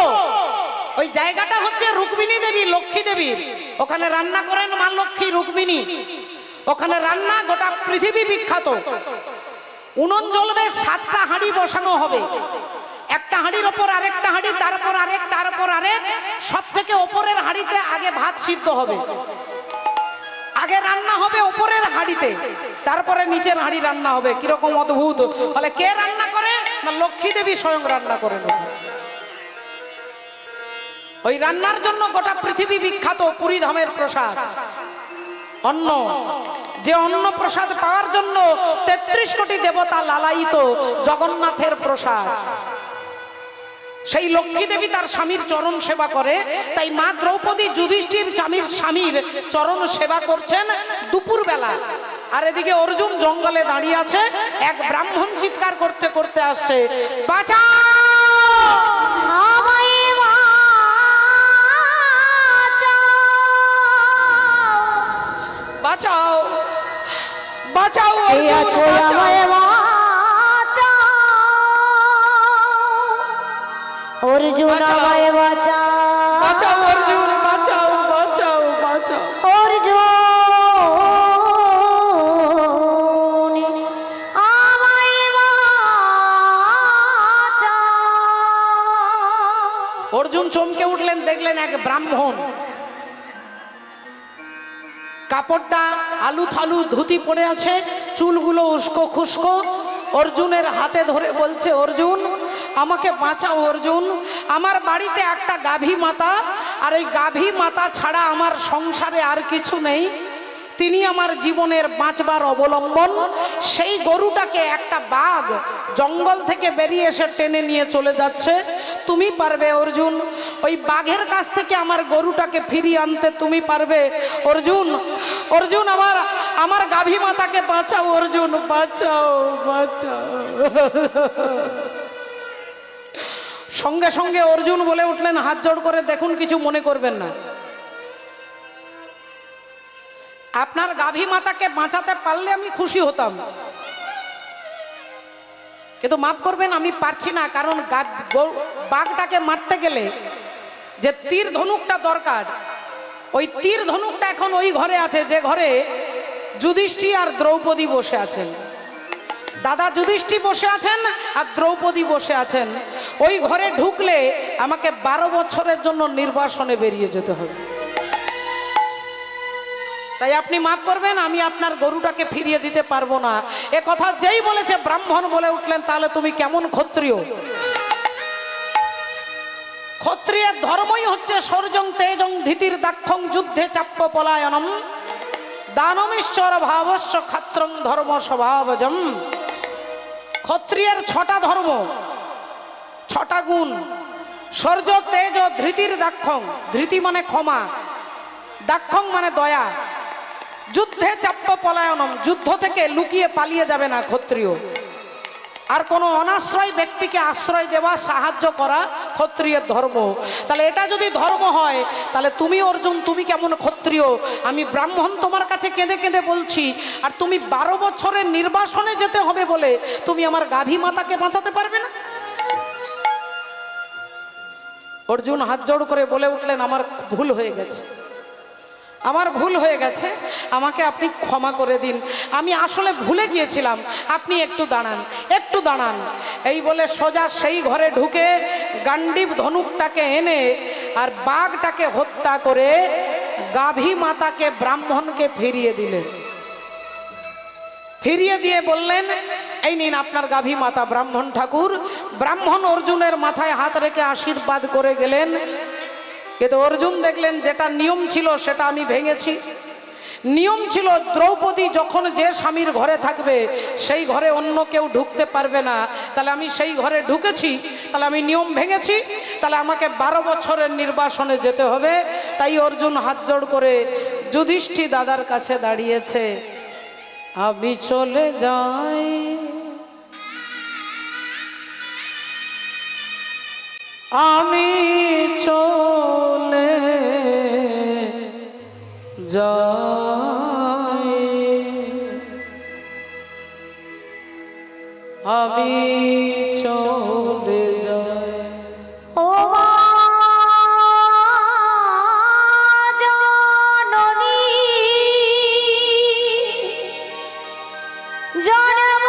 ওই জায়গাটা হচ্ছে রুক্মিণী দেবী, লক্ষ্মী দেবীর। ওখানে রান্না করেন মা লক্ষ্মী, রুক্মিণী। ওখানে রান্না গোটা পৃথিবী বিখ্যাত। উনুন জ্বলবে, 7টা হাঁড়ি বসানো হবে। একটা হাঁড়ির ওপর আরেকটা হাঁড়ি, তারপর আরেক, তারপর আরেক। সব থেকে ওপরের হাঁড়িতে আগে ভাত সিদ্ধ হবে, আগে রান্না হবে ওপরের হাঁড়িতে, তারপরে নিচের হাঁড়ি রান্না হবে। কিরকম অদ্ভুত! বলে কে রান্না করে? না, লক্ষ্মী দেবী স্বয়ং রান্না করেন। ওই রান্নার জন্য গোটা পৃথিবী বিখ্যাত পুরীধামের প্রসাদ অন্ন। যে অন্ন প্রসাদ পাওয়ার জন্য 33 কোটি দেবতা লালায়িত, জগন্নাথের প্রসাদ। সেই লক্ষ্মী দেবী তার স্বামীর চরণ সেবা করে। তাই মা দ্রৌপদী যুধিষ্ঠির স্বামীর চরণ সেবা করছেন দুপুর বেলা। আর এদিকে অর্জুন জঙ্গলে দাঁড়িয়ে আছে। এক ব্রাহ্মণ চিৎকার করতে করতে আসছে, বাঁচাও আমায়, বাঁচাও, বাঁচাও অর্জুন, আমায় বাঁচাও, বাঁচাও অর্জুন, বাঁচাও, বাঁচাও, বাঁচাও অর্জুন, আমায় বাঁচাও। অর্জুন চমকে উঠলেন, দেখলেন এক ব্রাহ্মণ, কাপড়টা আলু থালু ধুতি পড়ে আছে, চুলগুলো উস্কো খুস্কো, অর্জুনের হাতে ধরে বলছে, অর্জুন আমাকে বাঁচাও অর্জুন, আমার বাড়িতে একটা গাভী মাতা, আর এই গাভী মাতা ছাড়া আমার সংসারে আর কিছু নেই, তিনি আমার জীবনের বাঁচবার অবলম্বন। সেই গরুটাকে একটা বাঘ জঙ্গল থেকে বেরিয়ে এসে টেনে নিয়ে চলে যাচ্ছে, তুমি পারবে অর্জুন? ওই বাঘের কাছ থেকে আমার গরুটাকে ফিরিয়ে আনতে তুমি পারবে অর্জুন? অর্জুন আমার গাভী মাতাকে বাঁচাও অর্জুন, বাঁচাও বাঁচাও। সঙ্গে সঙ্গে অর্জুন বলে উঠলেন, হাত জোড় করে দেখুন, কিছু মনে করবেন না, আপনার গাভী মাতাকে বাঁচাতে পারলে আমি খুশি হতাম, কিন্তু মাফ করবেন আমি পারছি না। কারণ বাঘটাকে মারতে গেলে যে তীর ধনুকটা দরকার, ওই তীর ধনুকটা এখন ওই ঘরে আছে যে ঘরে যুধিষ্ঠির আর দ্রৌপদী বসে আছেন। দাদা যুধিষ্ঠির বসে আছেন আর দ্রৌপদী বসে আছেন। ওই ঘরে ঢুকলে আমাকে 12 বছরের জন্য নির্বাসনে বেরিয়ে যেতে হবে। তাই আপনি মাফ করবেন, আমি আপনার গরুটাকে ফিরিয়ে দিতে পারবো না। এ কথা যেই বলেছে ব্রাহ্মণ বলে উঠলেন, তাহলে তুমি কেমন ক্ষত্রিয়? ক্ষত্রিয়ের ধর্মই হচ্ছে শৌর্যং তেজং ধীতির দাক্ষং যুদ্ধে চাপ্য পলায়নম দানমেশ্বর ভাবস্য ক্ষত্রং ধর্ম স্বভাবজম। ক্ষত্রিয়ের 6টা ধর্ম, 6টা গুণ: শৌর্য, তেজ, ধৃতির দাক্ষং, ধৃতি মানে ক্ষমা, দাক্ষং মানে দয়া, যুদ্ধে চাপ্য পলায়নম, যুদ্ধ থেকে লুকিয়ে পালিয়ে যাবে না ক্ষত্রিয়, আর কোনো অনাশ্রয় ব্যক্তিকে আশ্রয় দেওয়া, সাহায্য করা ক্ষত্রিয়ের ধর্ম। তাহলে এটা যদি ধর্ম হয়, তাহলে তুমি অর্জুন, তুমি কেমন ক্ষত্রিয়? আমি ব্রাহ্মণ তোমার কাছে কেঁদে কেঁদে বলছি, আর তুমি 12 বছরের নির্বাসনে যেতে হবে বলে তুমি আমার গাভী মাতাকে বাঁচাতে পারবে না? অর্জুন হাত জোড় করে বলে উঠলেন, আমার ভুল হয়ে গেছে, আমার ভুল হয়ে গেছে, আমাকে আপনি ক্ষমা করে দিন, আমি আসলে ভুলে গিয়েছিলাম, আপনি একটু দাঁড়ান, একটু দাঁড়ান। এই বলে সোজা সেই ঘরে ঢুকে গান্ডীব ধনুকটাকে এনে আর বাঘটাকে হত্যা করে গাভী মাতাকে ব্রাহ্মণকে ফিরিয়ে দিলেন। ফিরিয়ে দিয়ে বললেন, এই নিন আপনার গাভী মাতা। ব্রাহ্মণ ঠাকুর, ব্রাহ্মণ অর্জুনের মাথায় হাত রেখে আশীর্বাদ করে গেলেন। কিন্তু অর্জুন দেখলেন যেটা নিয়ম ছিল সেটা আমি ভেঙেছি। নিয়ম ছিল দ্রৌপদী যখন যে স্বামীর ঘরে থাকবে সেই ঘরে অন্য কেউ ঢুকতে পারবে না, তাহলে আমি সেই ঘরে ঢুকেছি, তাহলে আমি নিয়ম ভেঙেছি, তাহলে আমাকে 12 বছরের নির্বাসনে যেতে হবে। তাই অর্জুন হাত জোড় করে যুধিষ্ঠির দাদার কাছে দাঁড়িয়েছে, আমি চলে যাই, আমি চলে যাই, আমি চলে যাই। ও মা জননী, জনম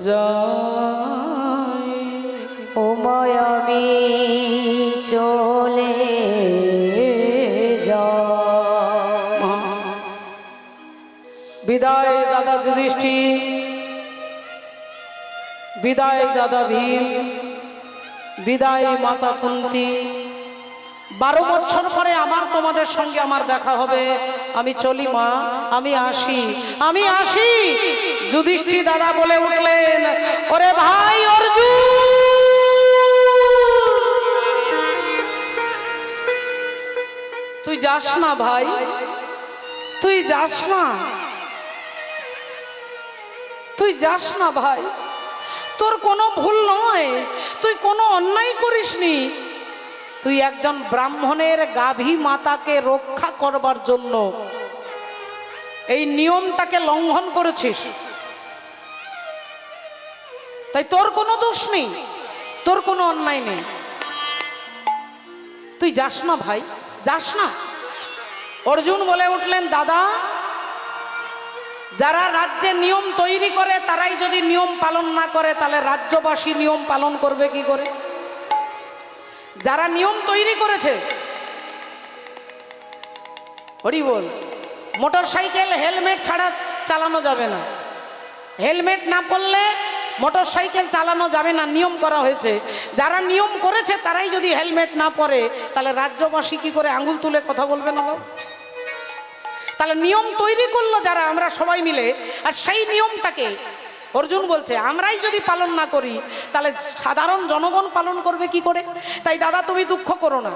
যাই, ও মায়াবী চলে যাই। বিদায় দাদা যুধিষ্ঠির, বিদায় দাদা ভীম, বিদায় মাতা কুন্তি। 12 বছর পরে আবার তোমাদের সঙ্গে আমার দেখা হবে। আমি চলি মা, আমি আসি, আমি আসি। যুধিষ্ঠির দাদা বলে উঠলেন, ওরে ভাই অর্জুন, তুই যাস না ভাই, তুই যাস না, তুই যাস না ভাই, তোর কোনো ভুল নয়, তুই কোনো অন্যায় করিসনি, তুই একজন ব্রাহ্মণের গাভী মাতাকে রক্ষা করবার জন্য এই নিয়মটাকে লঙ্ঘন করেছিস, তাই তোর কোনো দোষ নেই, তোর কোনো অন্যায় নেই, তুই যাস না ভাই, যাস না। অর্জুন বলে উঠলেন, দাদা যারা রাজ্যে নিয়ম তৈরি করে তারাই যদি নিয়ম পালন না করে তাহলে রাজ্যবাসী নিয়ম পালন করবে কি করে? যারা নিয়ম তৈরি করেছে, হরি বল, মোটর সাইকেল হেলমেট ছাড়া চালানো যাবে না, হেলমেট না পরলে মোটর সাইকেল চালানো যাবে না, নিয়ম করা হয়েছে। যারা নিয়ম করেছে তারাই যদি হেলমেট না পরে তাহলে রাজ্যবাসী কি করে আঙুল তুলে কথা বলবে না? তাহলে নিয়ম তৈরি করলো যারা, আমরা সবাই মিলে, আর সেই নিয়মটাকে অর্জুন বলছে আমরাই যদি পালন না করি তাহলে সাধারণ জনগণ পালন করবে কি করে? তাই দাদা তুমি দুঃখ করো না,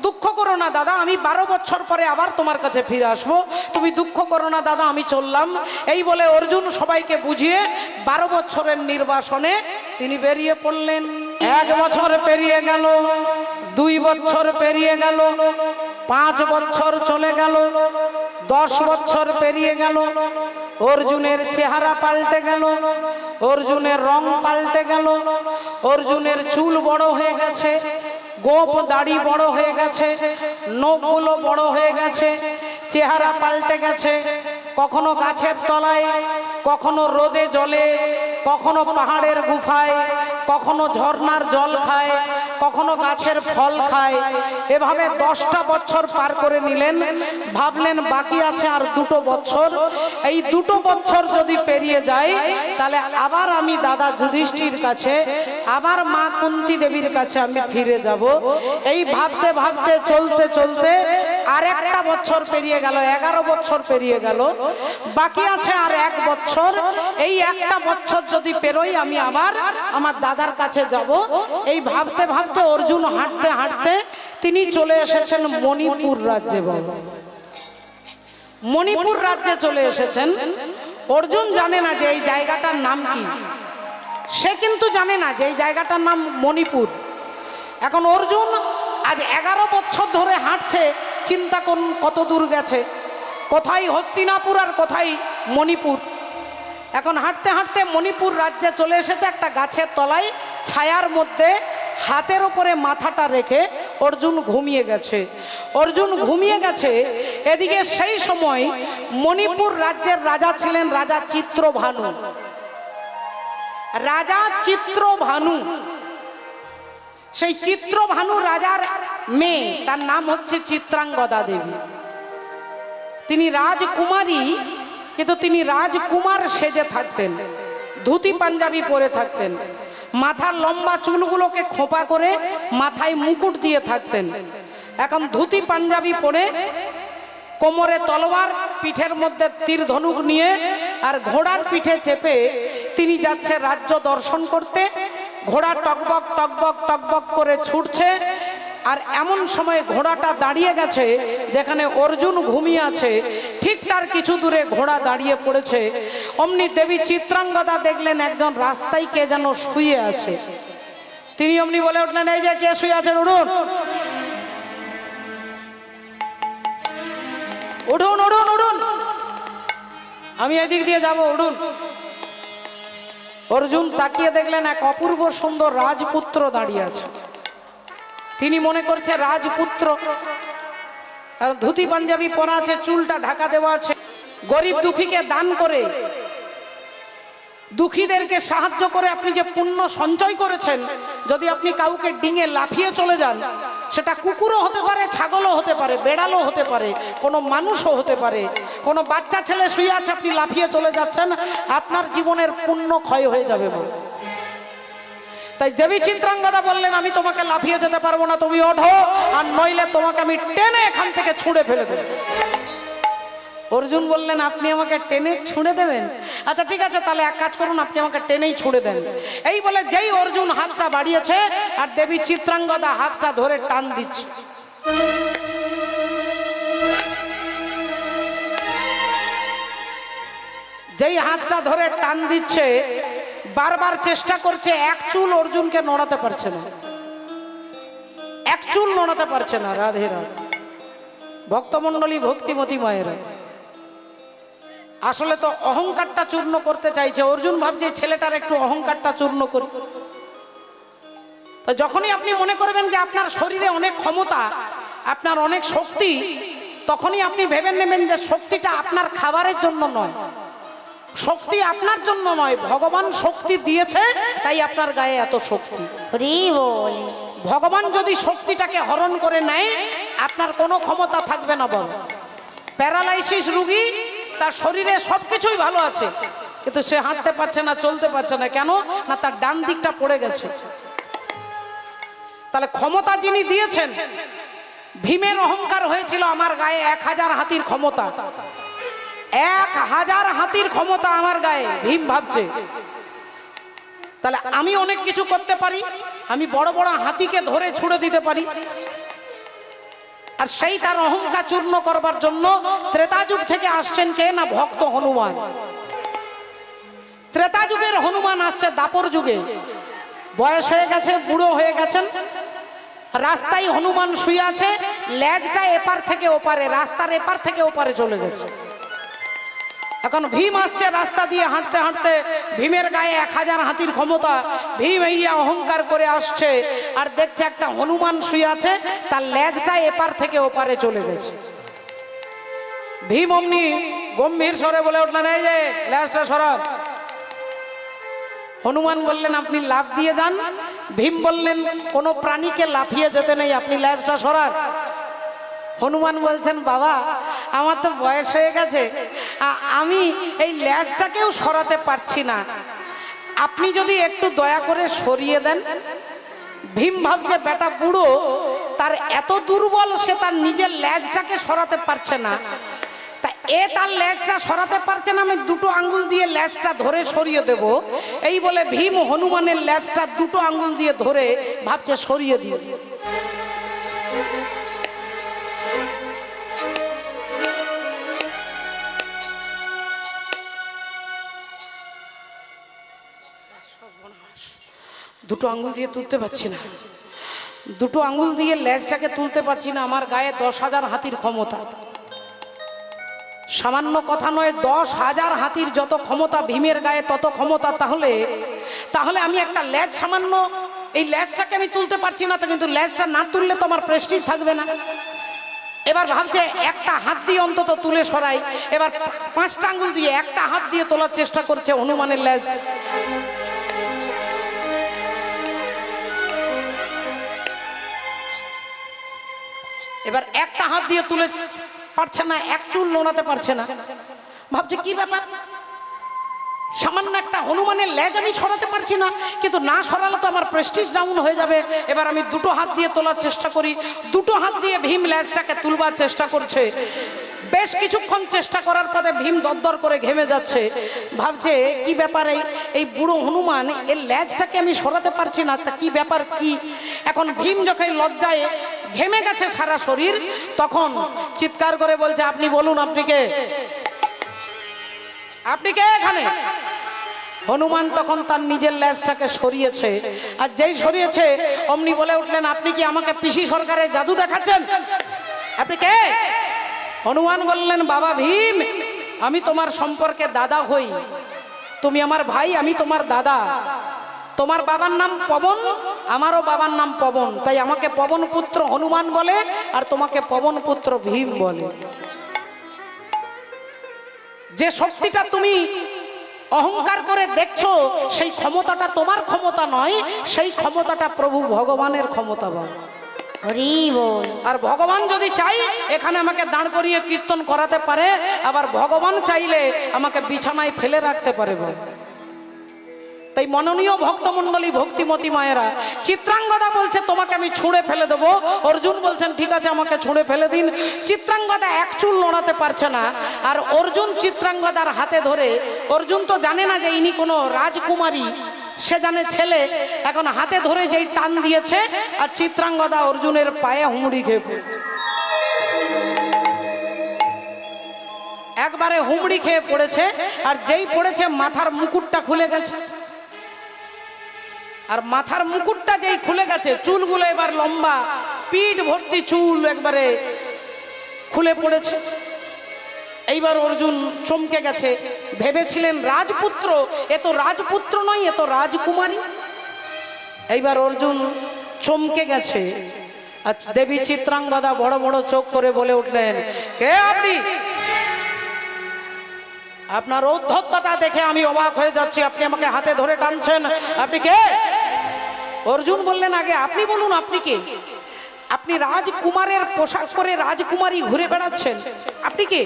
দুঃখ করো না দাদা, আমি 12 বছর পরে আবার তোমার কাছে ফিরে আসবো, তুমি দুঃখ করো না দাদা, আমি চললাম। এই বলে অর্জুন সবাইকে বুঝিয়ে 12 বছরের নির্বাসনে তিনি বেরিয়ে পড়লেন। 1 বছর পেরিয়ে গেল, 2 বছর পেরিয়ে গেল, 5 বছর চলে গেল, 10 বছর পেরিয়ে গেল। অর্জুনের চেহারা পাল্টে গেল, অর্জুনের রং পাল্টে গেল, অর্জুনের চুল বড় হয়ে গেছে, গোপ দাড়ি বড় হয়ে গেছে, নখগুলো বড় হয়ে গেছে, চেহারা পাল্টে গেছে। কখনো গাছের তলায়, কখনো রোদে জলে, কখনো পাহাড়ের গুফায়, কখনো ঝর্ণার জল খায়, কখনো গাছের ফল খায়। এভাবে 10টা বছর পার করে নিলেন। ভাবলেন বাকি আছে আর 2 বছর, এই 2 বছর যদি পেরিয়ে যায় তাহলে আবার আমি দাদা যুধিষ্ঠির কাছে, আবার মা কুন্তী দেবীর কাছে আমি ফিরে যাব। এই ভাবতে ভাবতে চলতে চলতে আর 1টা বছর পেরিয়ে গেল, 11 বছর পেরিয়ে গেল, বাকি আছে আর 1 বছর। এই 1টা বছর যদি পেরোই আমি আবার আমার দাদার কাছে যাব। এই ভাবতে ভাবতে অর্জুন হাঁটতে হাঁটতে তিনি চলে এসেছেন মণিপুর রাজ্যে। বাবা, মণিপুর রাজ্যে চলে এসেছেন। অর্জুন জানে না যে এই জায়গাটার নাম কি, সে কিন্তু জানে না যে এই জায়গাটার নাম মণিপুর। এখন অর্জুন আজ 11 বছর ধরে হাঁটছে, চিন্তা করুন কত দূর গেছে, কোথায় হস্তিনাপুর আর কোথায় মণিপুর। এখন হাঁটতে হাঁটতে মণিপুর রাজ্যে চলে এসেছে। একটা গাছের তলায় ছায়ার মধ্যে হাতের উপরে মাথাটা রেখে অর্জুন ঘুমিয়ে গেছে। অর্জুন ঘুমিয়ে গেছে। এদিকে সেই সময় মণিপুর রাজ্যের রাজা ছিলেন রাজা চিত্রভানু। রাজা চিত্রভানু, সেই চিত্রভানু রাজার মেয়ে, তার নাম হচ্ছে চিত্রাঙ্গদা দেবী। তিনি রাজকুমারী, কিন্তু তিনি রাজকুমার সেজে থাকতেন, ধুতি পাঞ্জাবি পরে থাকতেন, মাথার লম্বা চুলগুলোকে খোঁপা করে মাথায় মুকুট দিয়ে থাকতেন। এখন ধুতি পাঞ্জাবি পরে, কোমরে তলোয়ার, পিঠের মধ্যে তীর ধনুক নিয়ে আর ঘোড়ার পিঠে চেপে তিনি যাচ্ছে রাজ্য দর্শন করতে। ঘোড়া টকবক টকবক টকবক করে ছুটছে। আর এমন সময় ঘোড়াটা দাঁড়িয়ে গেছে যেখানে অর্জুন ঘুমিয়ে আছে, ঠিক তার কিছু দূরে ঘোড়া দাঁড়িয়ে পড়েছে। অমনি দেবী চিত্রাঙ্গদা দেখলেন একজন রাস্তায় কে যেন শুয়ে আছে। তিনি অমনি বলে উঠলেন, এই যে কে শুয়ে আছেন, উঠুন উঠুন উঠুন উঠুন, আমি এদিক দিয়ে যাব, উঠুন। অর্জুন তাকিয়ে দেখলেন এক অপূর্ব সুন্দর রাজপুত্র দাঁড়িয়ে আছে। তিনি মনে করছে রাজপুত্র, আর ধুতি পাঞ্জাবি পরা আছে, চুলটা ঢাকা দেওয়া আছে। গরিব দুঃখীকে দান করে, দুঃখীদেরকে সাহায্য করে আপনি যে পুণ্য সঞ্চয় করেছেন, যদি আপনি কাউকে ডিঙে লাফিয়ে চলে যান, সেটা কুকুরও হতে পারে, ছাগলও হতে পারে, বেড়ালও হতে পারে, কোনো মানুষও হতে পারে, কোনো বাচ্চা ছেলে শুয়ে আছে, আপনি লাফিয়ে চলে যাচ্ছেন, আপনার জীবনের পুণ্য ক্ষয় হয়ে যাবে। তাই দেবী চিত্রাঙ্গদা বললেন, আমি তোমাকে লাফিয়ে যেতে পারবো না, তুমি ওঠো, আর নইলে তোমাকে আমি টেনে এখান থেকে ছুঁড়ে ফেলে দেব। অর্জুন বললেন, আপনি আমাকে টেনে ছুঁড়ে দেবেন? আচ্ছা ঠিক আছে, তাহলে এক কাজ করুন, আপনি আমাকে টেনেই ছুঁড়ে দেন। এই বলে যেই অর্জুন হাতটা বাড়িয়েছে আর দেবী চিত্রাঙ্গদা হাতটা ধরে টান দিচ্ছে। যেই হাতটা ধরে টান দিচ্ছে, বারবার চেষ্টা করছে, এক চুল অর্জুনকে নড়াতে পারছে না, এক চুল নড়াতে পারছে না। রাধে রাধে ভক্তমণ্ডলী, ভক্তিমতী মায়েরা, আসলে তো অহংকারটা চূর্ণ করতে চাইছে। অর্জুন ভাবছে ছেলেটার একটু অহংকারটা চূর্ণ করি। তো যখনই আপনি মনে করবেন যে আপনার শরীরে অনেক ক্ষমতা, আপনার অনেক শক্তি, তখনই আপনি ভেবে নেবেন যে শক্তিটা আপনার খাবারের জন্য নয়, শক্তি আপনার জন্য নয়, ভগবান শক্তি দিয়েছে তাই আপনার গায়ে এত শক্তি। হরি বল। ভগবান যদি শক্তিটাকে হরণ করে নেয় আপনার কোনো ক্ষমতা থাকবে না। বল, প্যারালাইসিস রোগী, তার শরীরে সবকিছুই ভালো আছে কিন্তু সে হাঁটতে পারছে না, চলতে পারছে না। কেন না? তার ডান দিকটা পড়ে গেছে। তাহলে ক্ষমতা যিনি দিয়েছেন, ভীমের অহংকার হয়েছিল আমার গায়ে 1000 হাতির ক্ষমতা, 1000 হাতির ক্ষমতা আমার গায়ে। ভীম ভাবছে তাহলে আমি অনেক কিছু করতে পারি, আমি বড় বড় হাতিকে ধরে ছুড়ে দিতে পারি। আর সেই তার অহংকার চূর্ণ করবার জন্য ত্রেতা যুগ থেকে আসছেন কে না? ভক্ত হনুমান। ত্রেতা যুগের হনুমান আসছে দাপর যুগে, বয়স হয়ে গেছে, বুড়ো হয়ে গেছেন। রাস্তায় হনুমান শুয়ে আছে, লেজটা এপার থেকে ওপারে, রাস্তার এপার থেকে ওপারে চলে গেছে। এখন ভীম আসছে রাস্তা দিয়ে হাঁটতে হাঁটতে, ভীমের গায়ে 1000 হাতির ক্ষমতা। ভীম ইয়া অহংকার করে আসছে আর দেখছে একটা হনুমান শুয়ে আছে, তার লেজটা এপার থেকে ওপারে চলে গেছে। ভীম অমনি গম্ভীর স্বরে বলে উঠলেন, এই যে লেজটা সরান। হনুমান বললেন, আপনি লাফ দিয়ে যান। ভীম বললেন, কোনো প্রাণীকে লাফিয়ে যেতে নেই, আপনি লেজটা সরান। হনুমান বলছেন, বাবা আমার তো বয়স হয়ে গেছে, আমি এই লেজটাকেও সরাতে পারছি না, আপনি যদি একটু দয়া করে সরিয়ে দেন। ভীম ভাবছে বেটা বুড়ো, তার এত দুর্বল, সে তার নিজের লেজটাকে সরাতে পারছে না, তা এ তার লেজটা সরাতে পারছে না, আমি দুটো আঙ্গুল দিয়ে লেজটা ধরে সরিয়ে দেব। এই বলে ভীম হনুমানের লেজটা দুটো আঙ্গুল দিয়ে ধরে ভাবছে সরিয়ে দিয়ে। দুটো আঙ্গুল দিয়ে তুলতে পারছি না, দুটো আঙ্গুল দিয়ে লেজটাকে তুলতে পারছি না। আমার গায়ে 10,000 হাতির ক্ষমতা, সামান্য কথা নয়, 10,000 হাতির যত ক্ষমতা ভীমের গায়ে তত ক্ষমতা। তাহলে আমি একটা লেজ, সামান্য এই লেজটাকে আমি তুলতে পারছি না, কিন্তু লেজটা না তুললে তো আমার প্রেস্টিজ থাকবে না। এবার ভাবছে একটা হাত দিয়ে অন্তত তুলে সরাই। এবার 5টা আঙ্গুল দিয়ে একটা হাত দিয়ে তোলার চেষ্টা করছে হনুমানের লেজ। এবার একটা হাত দিয়ে তুলে পারছে না, এক চুল নোড়াতে পারছে না। ভাবছে কি ব্যাপার, সামান্য একটা হনুমানের লেজ আমি সরাতে পারছি না, কিন্তু না সরালে তো আমার প্রেস্টিজ ডাউন হয়ে যাবে। এবার আমি দুটো হাত দিয়ে তোলার চেষ্টা করি। দুটো হাত দিয়ে ভীম লেজটাকে তুলবার চেষ্টা করছে। বেশ কিছুক্ষণ চেষ্টা করার পরে ভীম দরদর করে ঘেমে যাচ্ছে। ভাবছে কি ব্যাপার, এই বুড়ো হনুমান, এর লেজটাকে আমি সরাতে পারছি না, তা কি ব্যাপার কি? এখন ভীম যখন লজ্জায় ঘেমে গেছে সারা শরীর, তখন চিৎকার করে বলছে, আপনি বলুন, আপনি কে? আপনি কে এখানে? হনুমান তখন তার নিজের লেজটাকে সরিয়েছে, আর যেই সরিয়েছে অমনি বলে উঠলেন, আপনি কি আমাকে পিসি সরকারের জাদু দেখাচ্ছেন? আপনি কে? হনুমান বললেন, বাবা ভীম, আমি তোমার সম্পর্কে দাদা হই, তুমি আমার ভাই, আমি তোমার দাদা। তোমার বাবার নাম পবন, আমারও বাবার নাম পবন, তাই আমাকে পবন পুত্র হনুমান বলে, আর তোমাকে পবন পুত্র ভীম বলে। যে শক্তিটা তুমি অহংকার করে দেখছো, সেই ক্ষমতাটা তোমার ক্ষমতা নয়, সেই ক্ষমতাটা প্রভু ভগবানের ক্ষমতা। বল হরি বল। আর ভগবান যদি চাই এখানে আমাকে দাঁড় করিয়ে কীর্তন করাতে পারে, আবার ভগবান চাইলে আমাকে বিছানায় ফেলে রাখতে পারে। বল তাই মননীয় ভক্তমণ্ডলী, ভক্তিমতী মায়েরা, চিত্রাঙ্গদা বলছে তোমাকে আমি ছুঁড়ে ফেলে দেবো। অর্জুন বলছেন ঠিক আছে, আমাকে ছুঁড়ে ফেলে দিন। চিত্রাঙ্গদা এক চুল নড়াতে পারছে না, আর অর্জুন চিত্রাঙ্গদার হাতে ধরে, অর্জুন তো জানে না যে ইনি কোনো রাজকুমারী, সে জানে ছেলে। এখন হাতে ধরে যেই টান দিয়েছে, আর চিত্রাঙ্গদা অর্জুনের পায়ে হুমড়ি খেয়ে একবারে হুমড়ি খেয়ে পড়েছে। আর যেই পড়েছে মাথার মুকুটটা খুলে গেছে, আর মাথার মুকুটটা যেই খুলে গেছে, চুলগুলো এবার লম্বা, পিঠ ভর্তি চুল একবারে খুলে পড়েছে। এইবার অর্জুন চমকে গেছে, ভেবেছিলেন রাজপুত্র, এ তো রাজপুত্র নয়, এ তো রাজকুমারী। এইবার অর্জুন চমকে গেছে। আচ্ছা, দেবী চিত্রাঙ্গদা বড় বড় চোখ করে বলে উঠলেন, কে আপনি? আপনার ঔদ্ধত্যটা দেখে আমি অবাক হয়ে যাচ্ছি। আপনি আমাকে হাতে ধরে টানছেন। আপনি কে? অর্জুন বললেন, আগে আপনি বলুন আপনি কে? আপনি রাজকুমারের পোশাক পরে রাজকুমারী ঘুরে বেড়াচ্ছেন, আপনি কে?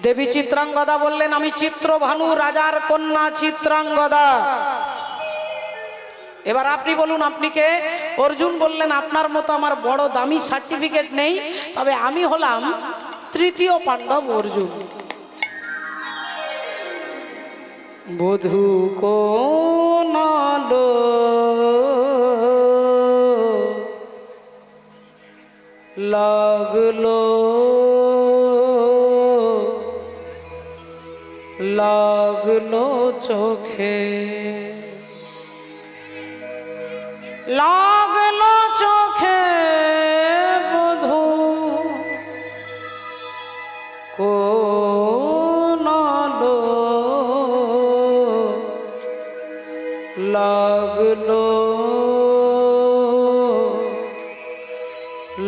দেবী চিত্রাঙ্গদা বললেন, আমি চিত্রভানু রাজার কন্যা চিত্রাঙ্গদা। এবার আপনি বলুন আপনি কে? অর্জুন বললেন, আপনার মতো আমার বড় দামি সার্টিফিকেট নেই, তবে আমি হলাম তৃতীয় পাণ্ডব অর্জুন। বধূ কোনালো লাগলো লাগলো চোখে, লাগলো চোখে বধূ কোনালো লাগলো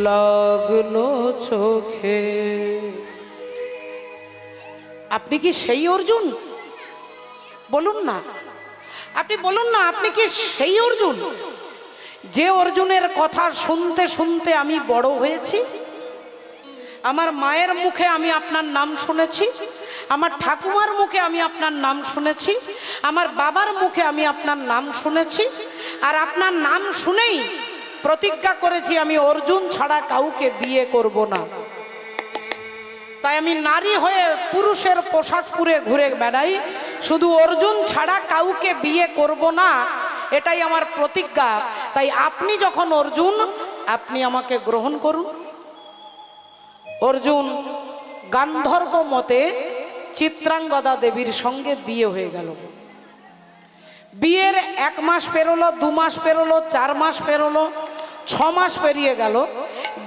লাগলো চোখে। আপনি কি সেই অর্জুন? বলুন না, আপনি বলুন না, আপনি কি সেই অর্জুন যে অর্জুনের কথা শুনতে শুনতে আমি বড় হয়েছি? আমার মায়ের মুখে আমি আপনার নাম শুনেছি, আমার ঠাকুমার মুখে আমি আপনার নাম শুনেছি, আমার বাবার মুখে আমি আপনার নাম শুনেছি। আর আপনার নাম শুনেই প্রতিজ্ঞা করেছি আমি অর্জুন ছাড়া কাউকে বিয়ে করব না। তাই আমি নারী হয়ে পুরুষের পোশাক পরে ঘুরে বেড়াই, শুধু অর্জুন ছাড়া কাউকে বিয়ে করব না, এটাই আমার প্রতিজ্ঞা। তাই আপনি যখন অর্জুন, আপনি আমাকে গ্রহণ করুন। অর্জুন গান্ধর্ব মতে চিত্রাঙ্গদা দেবীর সঙ্গে বিয়ে হয়ে গেল। বিয়ের 1 মাস পেরোলো, 2 মাস পেরোলো, 4 মাস পেরোলো, 6 মাস পেরিয়ে গেল,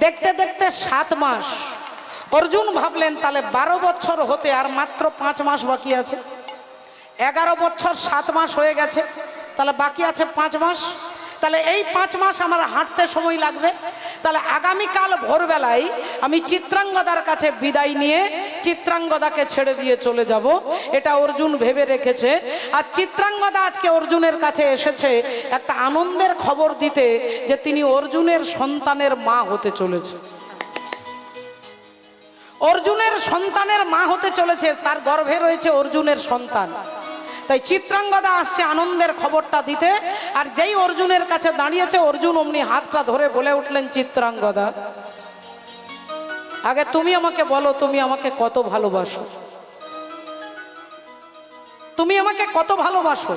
দেখতে দেখতে 7 মাস। অর্জুন ভাবলেন তাহলে 12 বছর হতে আর মাত্র 5 মাস বাকি আছে। 11 বছর 7 মাস হয়ে গেছে, তাহলে বাকি আছে 5 মাস। তাহলে এই 5 মাস আমার হাঁটতে সময় লাগবে। তাহলে আগামীকাল ভোরবেলায় আমি চিত্রাঙ্গদার কাছে বিদায় নিয়ে চিত্রাঙ্গদাকে ছেড়ে দিয়ে চলে যাব, এটা অর্জুন ভেবে রেখেছে। আর চিত্রাঙ্গদা আজকে অর্জুনের কাছে এসেছে একটা আনন্দের খবর দিতে যে তিনি অর্জুনের সন্তানের মা হতে চলেছে। অর্জুনের সন্তানের মা হতে চলেছে, তার গর্ভে রয়েছে অর্জুনের সন্তান। তাই চিত্রাঙ্গদা আসছে আনন্দের খবরটা দিতে। আর যেই অর্জুনের কাছে দাঁড়িয়েছে, অর্জুন অমনি হাতটা ধরে বলে উঠলেন, চিত্রাঙ্গদা আগে তুমি আমাকে বলো, তুমি আমাকে কত ভালোবাসো? তুমি আমাকে কত ভালোবাসো?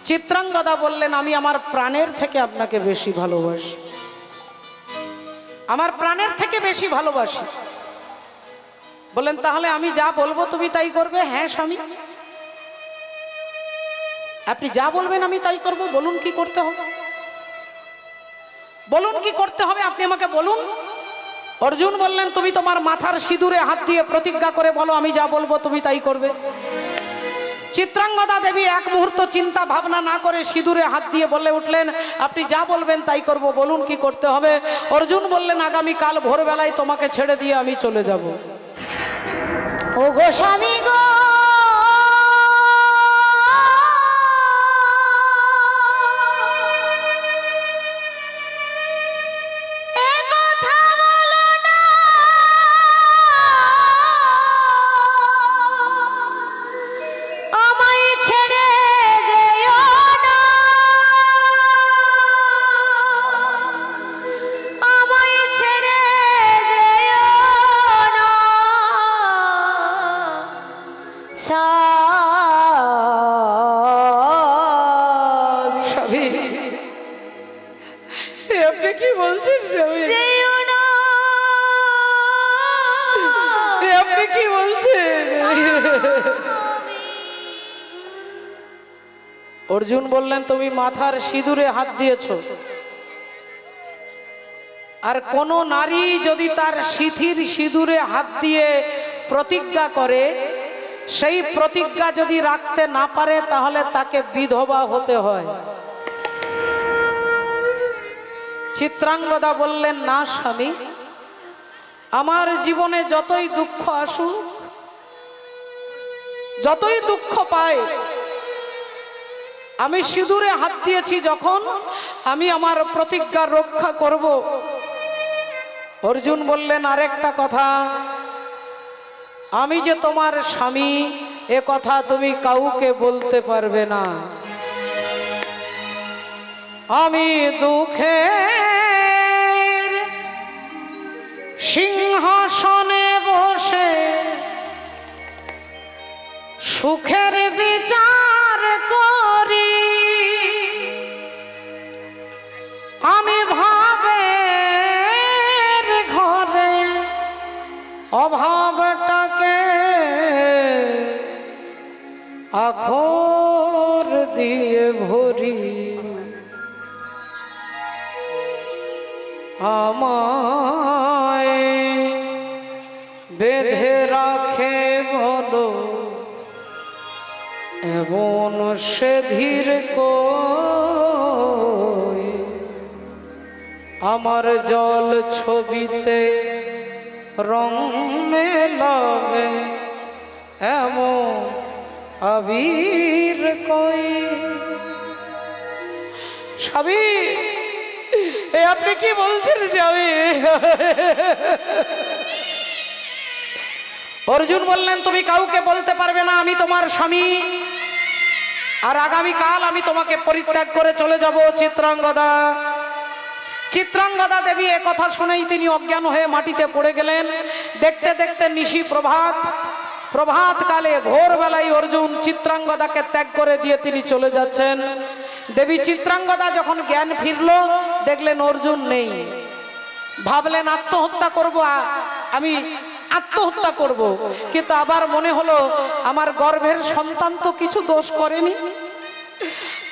চিত্রাঙ্গদা বললেন, আমি আমার প্রাণের থেকে আপনাকে বেশি ভালোবাসি, আমার প্রাণের থেকে বেশি ভালোবাসি। বললেন তাহলে আমি যা বলবো তুমি তাই করবে? হ্যাঁ স্বামী, আপনি যা বলবেন আমি তাই করব। বলুন কি করতে হবে, বলুন কি করতে হবে, আপনি আমাকে বলুন। অর্জুন বললেন, তুমি তোমার মাথার সিঁদুরে হাত দিয়ে প্রতিজ্ঞা করে বলো আমি যা বলবো তুমি তাই করবে। চিত্রাঙ্গদা দেবী এক মুহূর্ত চিন্তা ভাবনা না করে সিঁদুরে হাত দিয়ে বলে উঠলেন, আপনি যা বলবেন তাই করব, বলুন কি করতে হবে। অর্জুন বললেন, আগামীকাল ভোরবেলায় তোমাকে ছেড়ে দিয়ে আমি চলে যাব। ও গো স্বামী গো, আপনি কি বলছেন স্বামী? আপনি কি বলছেন? অর্জুন বললেন, তুমি মাথার সিঁদুরে হাত দিয়েছো, আর কোন নারী যদি তার সিঁথির সিঁদুরে হাত দিয়ে প্রতিজ্ঞা করে, সেই প্রতিজ্ঞা যদি রাখতে না পারে তাহলে তাকে বিধবা হতে হয়। চিত্রাঙ্গদা বললেন, না স্বামী, আমার জীবনে যতই দুঃখ আসুক, যতই দুঃখ পায়, আমি সিঁদুরে হাত দিয়েছি যখন, আমি আমার প্রতিজ্ঞা রক্ষা করব। অর্জুন বললেন, আরেকটা কথা, আমি যে তোমার স্বামী এ কথা তুমি কাউকে বলতে পারবে না। আমি দুঃখের সিংহাসনে বসে সুখের বিচার করি, আমি ভাবের ঘরে অভাবটাকে আখর দিয়ে ভরি। আমায় বেঁধে রাখে বলো এমন সে ধীর কই, আমার জল ছবিতে রং মেলাবে এমন আবির কই। স্বামী, এ আপনি কি বলছেন স্বামী? অর্জুন বললেন, তুমি কাউকে বলতে পারবে না আমি তোমার স্বামী, আর আগামীকাল আমি তোমাকে পরিত্যাগ করে চলে যাব চিত্রাঙ্গদা। চিত্রাঙ্গদা দেবী এ কথা শুনেই তিনি অজ্ঞান হয়ে মাটিতে পড়ে গেলেন। দেখতে দেখতে নিশি প্রভাত, প্রভাত কালে ভোরবেলায় অর্জুন চিত্রাঙ্গদাকে ত্যাগ করে দিয়ে তিনি চলে যাচ্ছেন। দেবী চিত্রাঙ্গদা যখন জ্ঞান ফিরল, দেখলেন অর্জুন নেই। ভাবলেন আত্মহত্যা করব, আমি আত্মহত্যা করব, কিন্তু আবার মনে হলো আমার গর্ভের সন্তান তো কিছু দোষ করেনি,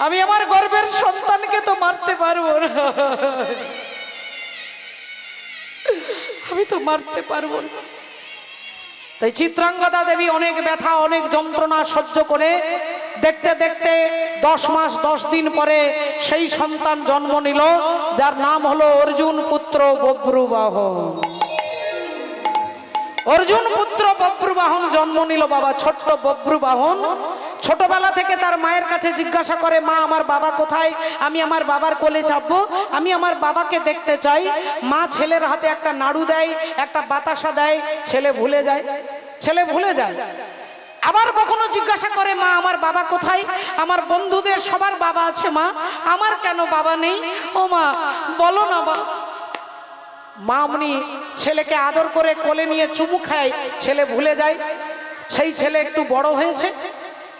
আমি আমার গর্ভের সন্তানকে তো মারতে পারবো না, আমি তো মারতে পারবো না। তাই চিত্রাঙ্গদা দেবী অনেক ব্যথা, অনেক যন্ত্রণা সহ্য করে দেখতে দেখতে 10 মাস 10 দিন পরে সেই সন্তান জন্ম নিল, যার নাম হলো অর্জুন পুত্র বভ্রুবাহন। অর্জুন পুত্র বভ্রুবাহন জন্ম নিল বাবা, ছোট্ট বভ্রুবাহন। ছোটবেলা থেকে তার মায়ের কাছে জিজ্ঞাসা করে, মা আমার বাবা কোথায়, আমি আমার বাবার কোলে চাপবো, আমি আমার বাবাকে দেখতে চাই। মা ছেলের হাতে একটা নাড়ু দেয়, একটা বাতাসা দেয়, ছেলে ভুলে যায়, ছেলে ভুলে যায়। আবার কখনো জিজ্ঞাসা করে, মা আমার বাবা কোথায়, আমার বন্ধুদের সবার বাবা আছে মা, আমার কেন বাবা নেই, ও মা বলো না মা। মা অমনি ছেলেকে আদর করে কোলে নিয়ে চুমু খায়, ছেলে ভুলে যায়। সেই ছেলে একটু বড় হয়েছে,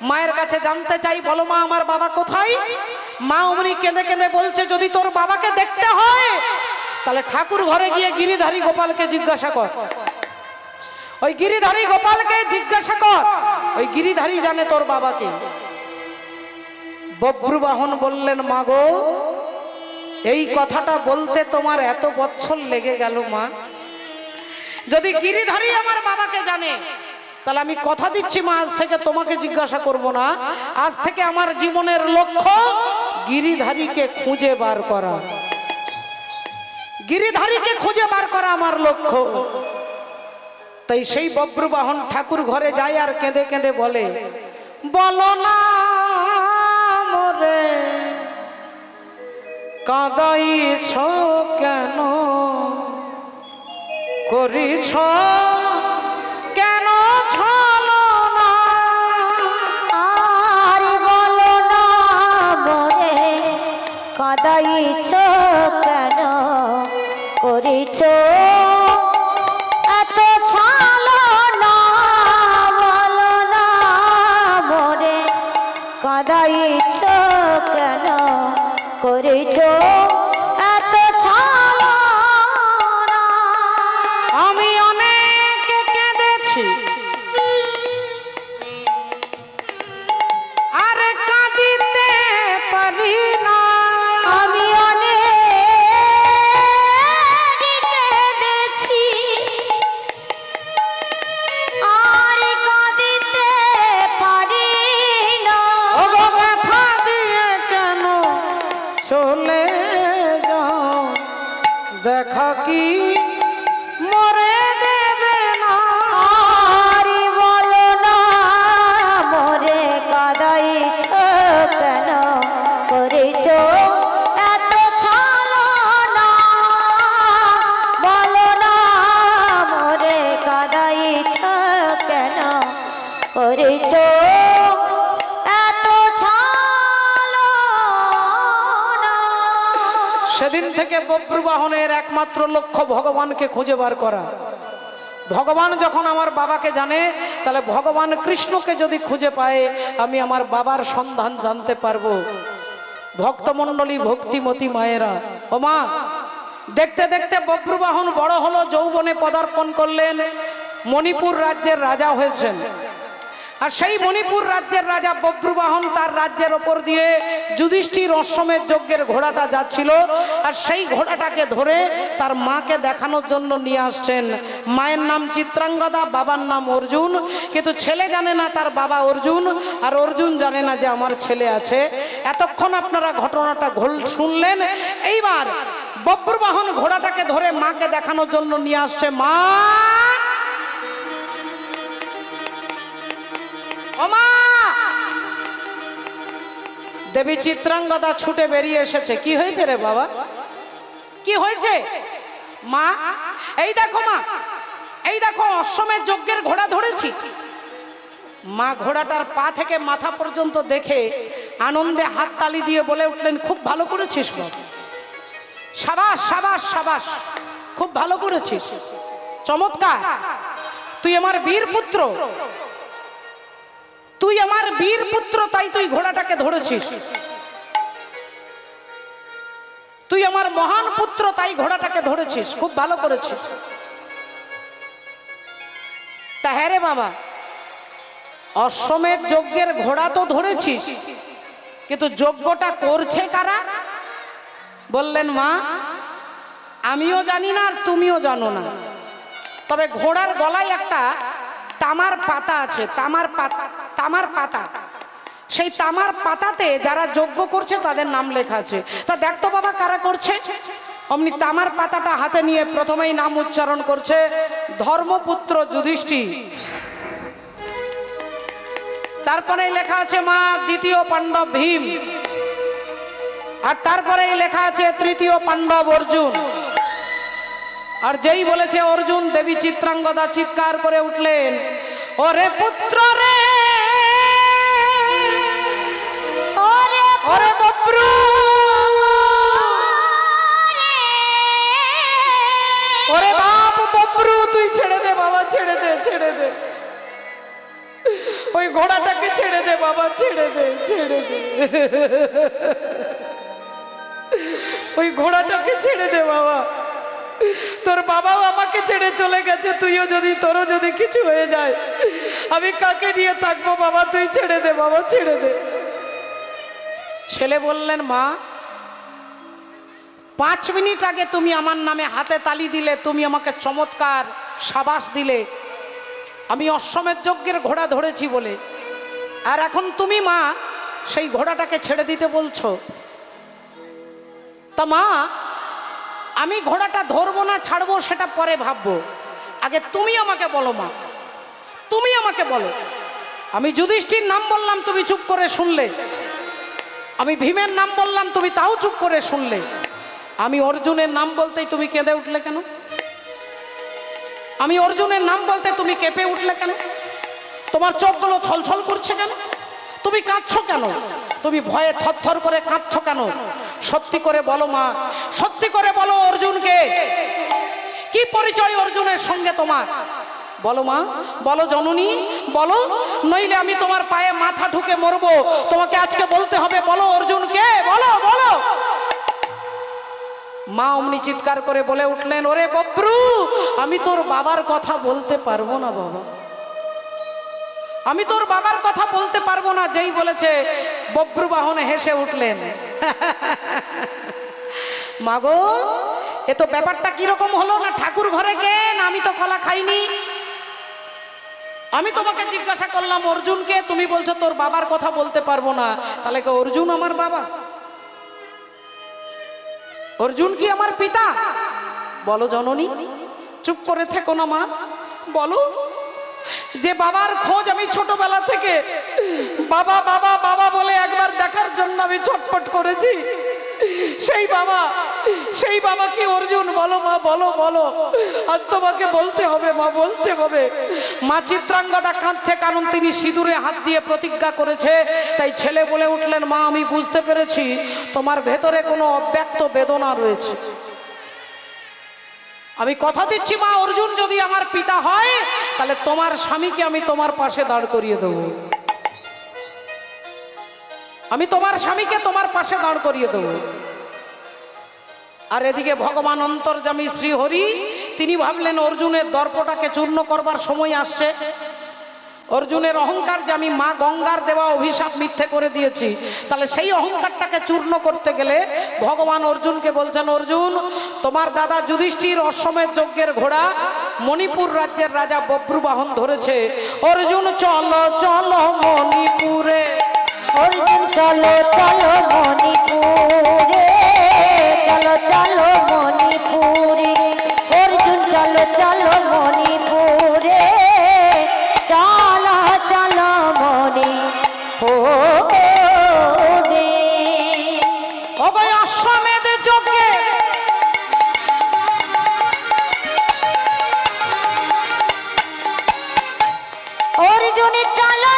মায়ের কাছে জানতে চাই, বলো মা আমার বাবা কোথায়। মা অমনি কেঁদে কেঁদে বলছে, যদি তোর বাবাকে দেখতে হয় তাহলে ঠাকুর ঘরে গিয়ে গিরিধারী গোপালকে জিজ্ঞাসা কর, ওই গিরিধারী গোপালকে জিজ্ঞাসা কর, ওই গিরিধারী জানে তোর বাবাকে। বভ্রুবাহন বললেন, মা গো, এই কথাটা বলতে তোমার এত বছর লেগে গেল মা, যদি গিরিধারী আমার বাবাকে জানে তাহলে আমি কথা দিচ্ছি মা, আজ থেকে তোমাকে জিজ্ঞাসা করব না, আজ থেকে আমার জীবনের লক্ষ্য গিরিধারীকে খুঁজে বার করা, গিরিধারীকে খুঁজে বার করা আমার লক্ষ্য। তাই সেই বভ্রুবাহন ঠাকুর ঘরে যায় আর কেঁদে কেঁদে বলে, বলো না মোরে কাঁদাইছ কেন, করিছ কেন ছলনা, আর বলো না মোরে কাঁদাইছ কেন, করিছ এত ছলনা, বলো না মোরে কাঁদাইছ কেন, করিছ এত ছলনা। আমি অনেক কেঁদেছি আর কাঁদিতে পারি না, আমি অনেক কেঁদেছি আর কাঁদিতে পারি না। ওগো ব্যথা দিয়ে কেন চলে যাও, দেখা কি মরে দেবে না, আর বলো না সেদিন থেকে বব্রু বাহনের একমাত্র লক্ষ্য ভগবানকে খুঁজে বার করা। ভগবান যখন আমার বাবাকে জানে, তাহলে ভগবান কৃষ্ণকে যদি খুঁজে পায়, আমি আমার বাবার সন্ধান জানতে পারবো। ভক্তমণ্ডলী, ভক্তিমতী মায়েরা, ও মা, দেখতে দেখতে বব্রু বাহন বড় হলো, যৌবনে পদার্পণ করলেন, মণিপুর রাজ্যের রাজা হয়েছেন। আর সেই মণিপুর রাজ্যের রাজা বব্রু বাহন, তার রাজ্যের ওপর দিয়ে যুধিষ্ঠির অশ্বমেধ যজ্ঞের ঘোড়াটা যাচ্ছিল, আর সেই ঘোড়াটাকে ধরে তার মাকে দেখানোর জন্য নিয়ে আসছেন। মায়ের নাম চিত্রাঙ্গদা, বাবার নাম অর্জুন, কিন্তু ছেলে জানে না তার বাবা অর্জুন, আর অর্জুন জানে না যে আমার ছেলে আছে। এতক্ষণ আপনারা ঘটনাটা শুনলেন। এইবার বব্রু বাহন ঘোড়াটাকে ধরে মাকে দেখানোর জন্য নিয়ে আসছে। মা, দেবী চিত্রাঙ্গদা ছুটে বেরিয়ে এসেছে। কি হয়েছে রে বাবা, কি হয়েছে? মা, এই দেখো মা, এই দেখো অশ্বমেধ যজ্ঞের ঘোড়া ধরেছি। মা ঘোড়াটার পা থেকে মাথা পর্যন্ত দেখে আনন্দে হাত তালি দিয়ে বলে উঠলেন, খুব ভালো করেছিস বাবা, সাবাস সাবাস সাবাস, খুব ভালো করেছিস, চমৎকার, তুই আমার বীর পুত্র, তুই আমার বীর পুত্র, তাই তুই ঘোড়াটাকে ধরেছিস। তুই আমার মহান পুত্র, তাই ঘোড়াটাকে ধরেছিস, খুব ভালো করেছিস। তা হ্যাঁ রে বাবা, অশ্বমেধ যজ্ঞের ঘোড়া তো ধরেছিস, কিন্তু যজ্ঞটা করছে কারা? বললেন, মা, আমিও জানি না আর তুমিও জানো না, তবে ঘোড়ার গলায় একটা তামার পাতা আছে, তামার পাতা, সেই তামার পাতাতে যারা যজ্ঞ করছে তাদের নাম লেখা আছে। তা দেখতো বাবা কারা করছে। অমনি তামার পাতাটা হাতে নিয়ে প্রথমেই নাম উচ্চারণ করছে, ধর্মপুত্র যুধিষ্ঠির। তারপরে লেখা আছে মা দ্বিতীয় পাণ্ডব ভীম, আর তারপরেই লেখা আছে তৃতীয় পাণ্ডব অর্জুন। আর যেই বলেছে অর্জুন, দেবী চিত্রাঙ্গদা চিৎকার করে উঠলেন, ওরে পুত্র রে, ওরে বব্রু, ওরে বাপ বব্রু, তুই ছেড়ে দে বাবা, ছেড়ে দে, ছেড়ে দে, ওই ঘোড়াটাকে ছেড়ে দে বাবা, ছেড়ে দে, ছেড়ে দে, ওই ঘোড়াটাকে ছেড়ে দে বাবা, তোর বাবাও আমাকে ছেড়ে চলে গেছে, তুইও যদি, তোরও যদি কিছু হয়ে যায়, আমি কাকে নিয়ে থাকবো বাবা, তুই ছেড়ে দে বাবা, ছেড়ে দে। ছেলে বললেন, মা, 5 মিনিট আগে তুমি আমার নামে হাতে তালি দিলে, তুমি আমাকে চমৎকার সাবাস দিলে, আমি অশ্বমেধ যজ্ঞের ঘোড়া ধরেছি বলে, আর এখন তুমি মা সেই ঘোড়াটাকে ছেড়ে দিতে বলছো। তা মা, আমি ঘোড়াটা ধরবো না ছাড়বো সেটা পরে ভাববো, আগে তুমি আমাকে বলো মা, তুমি আমাকে বলো। আমি যুধিষ্ঠির নাম বললাম, তুমি চুপ করে শুনলে, আমি ভীমের নাম বললাম, তুমি তাও চুপ করে শুনলে, আমি অর্জুনের নাম বলতেই তুমি কেঁদে উঠলে কেন? আমি অর্জুনের নাম বলতে তুমি কেঁপে উঠলে কেন? তোমার চোখগুলো ছলছল করছে কেন? তুমি কাঁদছো কেন? তুমি ভয়ে থরথর করে কাঁদছো কেন? সত্যি করে বলো মা, সত্যি করে বলো, অর্জুনকে কি পরিচয় অর্জুনের সঙ্গে তোমার? বলো মা, বলো জননী, বলো, নইলে আমি তোমার পায়ে মাথা ঢুকে মরবো। তোমাকে আজকে বলতে হবে, বলো অর্জুনকে, বলো, বলো। মা অমনি চিৎকার করে বলে উঠলেন, ওরে বব্রু, আমি তোর বাবার কথা বলতে পারবো না বাবা, আমি তোর বাবার কথা বলতে পারবো না। যেই বলেছে বব্রু বাহনে হেসে উঠলেন, মাগো, এ তো ব্যাপারটা কিরকম হলো না? ঠাকুর ঘরে কেন? আমি তো কলা খাইনি। আমি তোমাকে জিজ্ঞাসা করলাম অর্জুনকে, তুমি বলছো তোর বাবার কথা বলতে পারবো না, তাহলে কি অর্জুন আমার বাবা? অর্জুন কি আমার পিতা? বলো জননী, চুপ করে থেকো না মা, বলো। যে বাবার খোঁজ আমি ছোটবেলা থেকে বাবা বাবা বাবা বলে একবার দেখার জন্য আমি ছটফট করেছি, সেই সেই বাবা কি অর্জুন? বলো মা, বলো বলো, আজ তোমাকে বলতে হবে মা, বলতে হবে। মা চিত্রাঙ্গদা কাঁদছে, কারণ তিনি সিঁদুরে হাত দিয়ে প্রতিজ্ঞা করেছে। তাই ছেলে বলে উঠলেন, মা আমি বুঝতে পেরেছি তোমার ভেতরে কোনো অব্যক্ত বেদনা রয়েছে। আমি কথা দিচ্ছি মা, অর্জুন যদি আমার পিতা হয় তাহলে তোমার স্বামীকে আমি তোমার পাশে দাঁড় করিয়ে দেবো। আমি তোমার স্বামীকে তোমার পাশে দাঁড় করিয়ে দেবো। আর এদিকে ভগবান অন্তর্যামী শ্রীহরি তিনি ভাবলেন অর্জুনের দর্পটাকে চূর্ণ করবার সময় আসছে। অর্জুনের অহংকার যে আমি মা গঙ্গার দেওয়া অভিশাপ মিথ্যে করে দিয়েছি, তাহলে সেই অহংকারটাকে চূর্ণ করতে গেলে ভগবান অর্জুনকে বলছেন, অর্জুন তোমার দাদা যুধিষ্ঠির অশ্বমেধ যজ্ঞের ঘোড়া মণিপুর রাজ্যের রাজা বব্রুবাহন ধরেছে। অর্জুন চলো চলো মণিপুরে, অর্জুন চলো চলো মণিপুরে, চলো চলো মণিপুরে, অর্জুন চলো চলো মণিপুরে, চলো চলো মণিপুরে। অগয় অশ্বমেধ যজ্ঞে অর্জুন চলো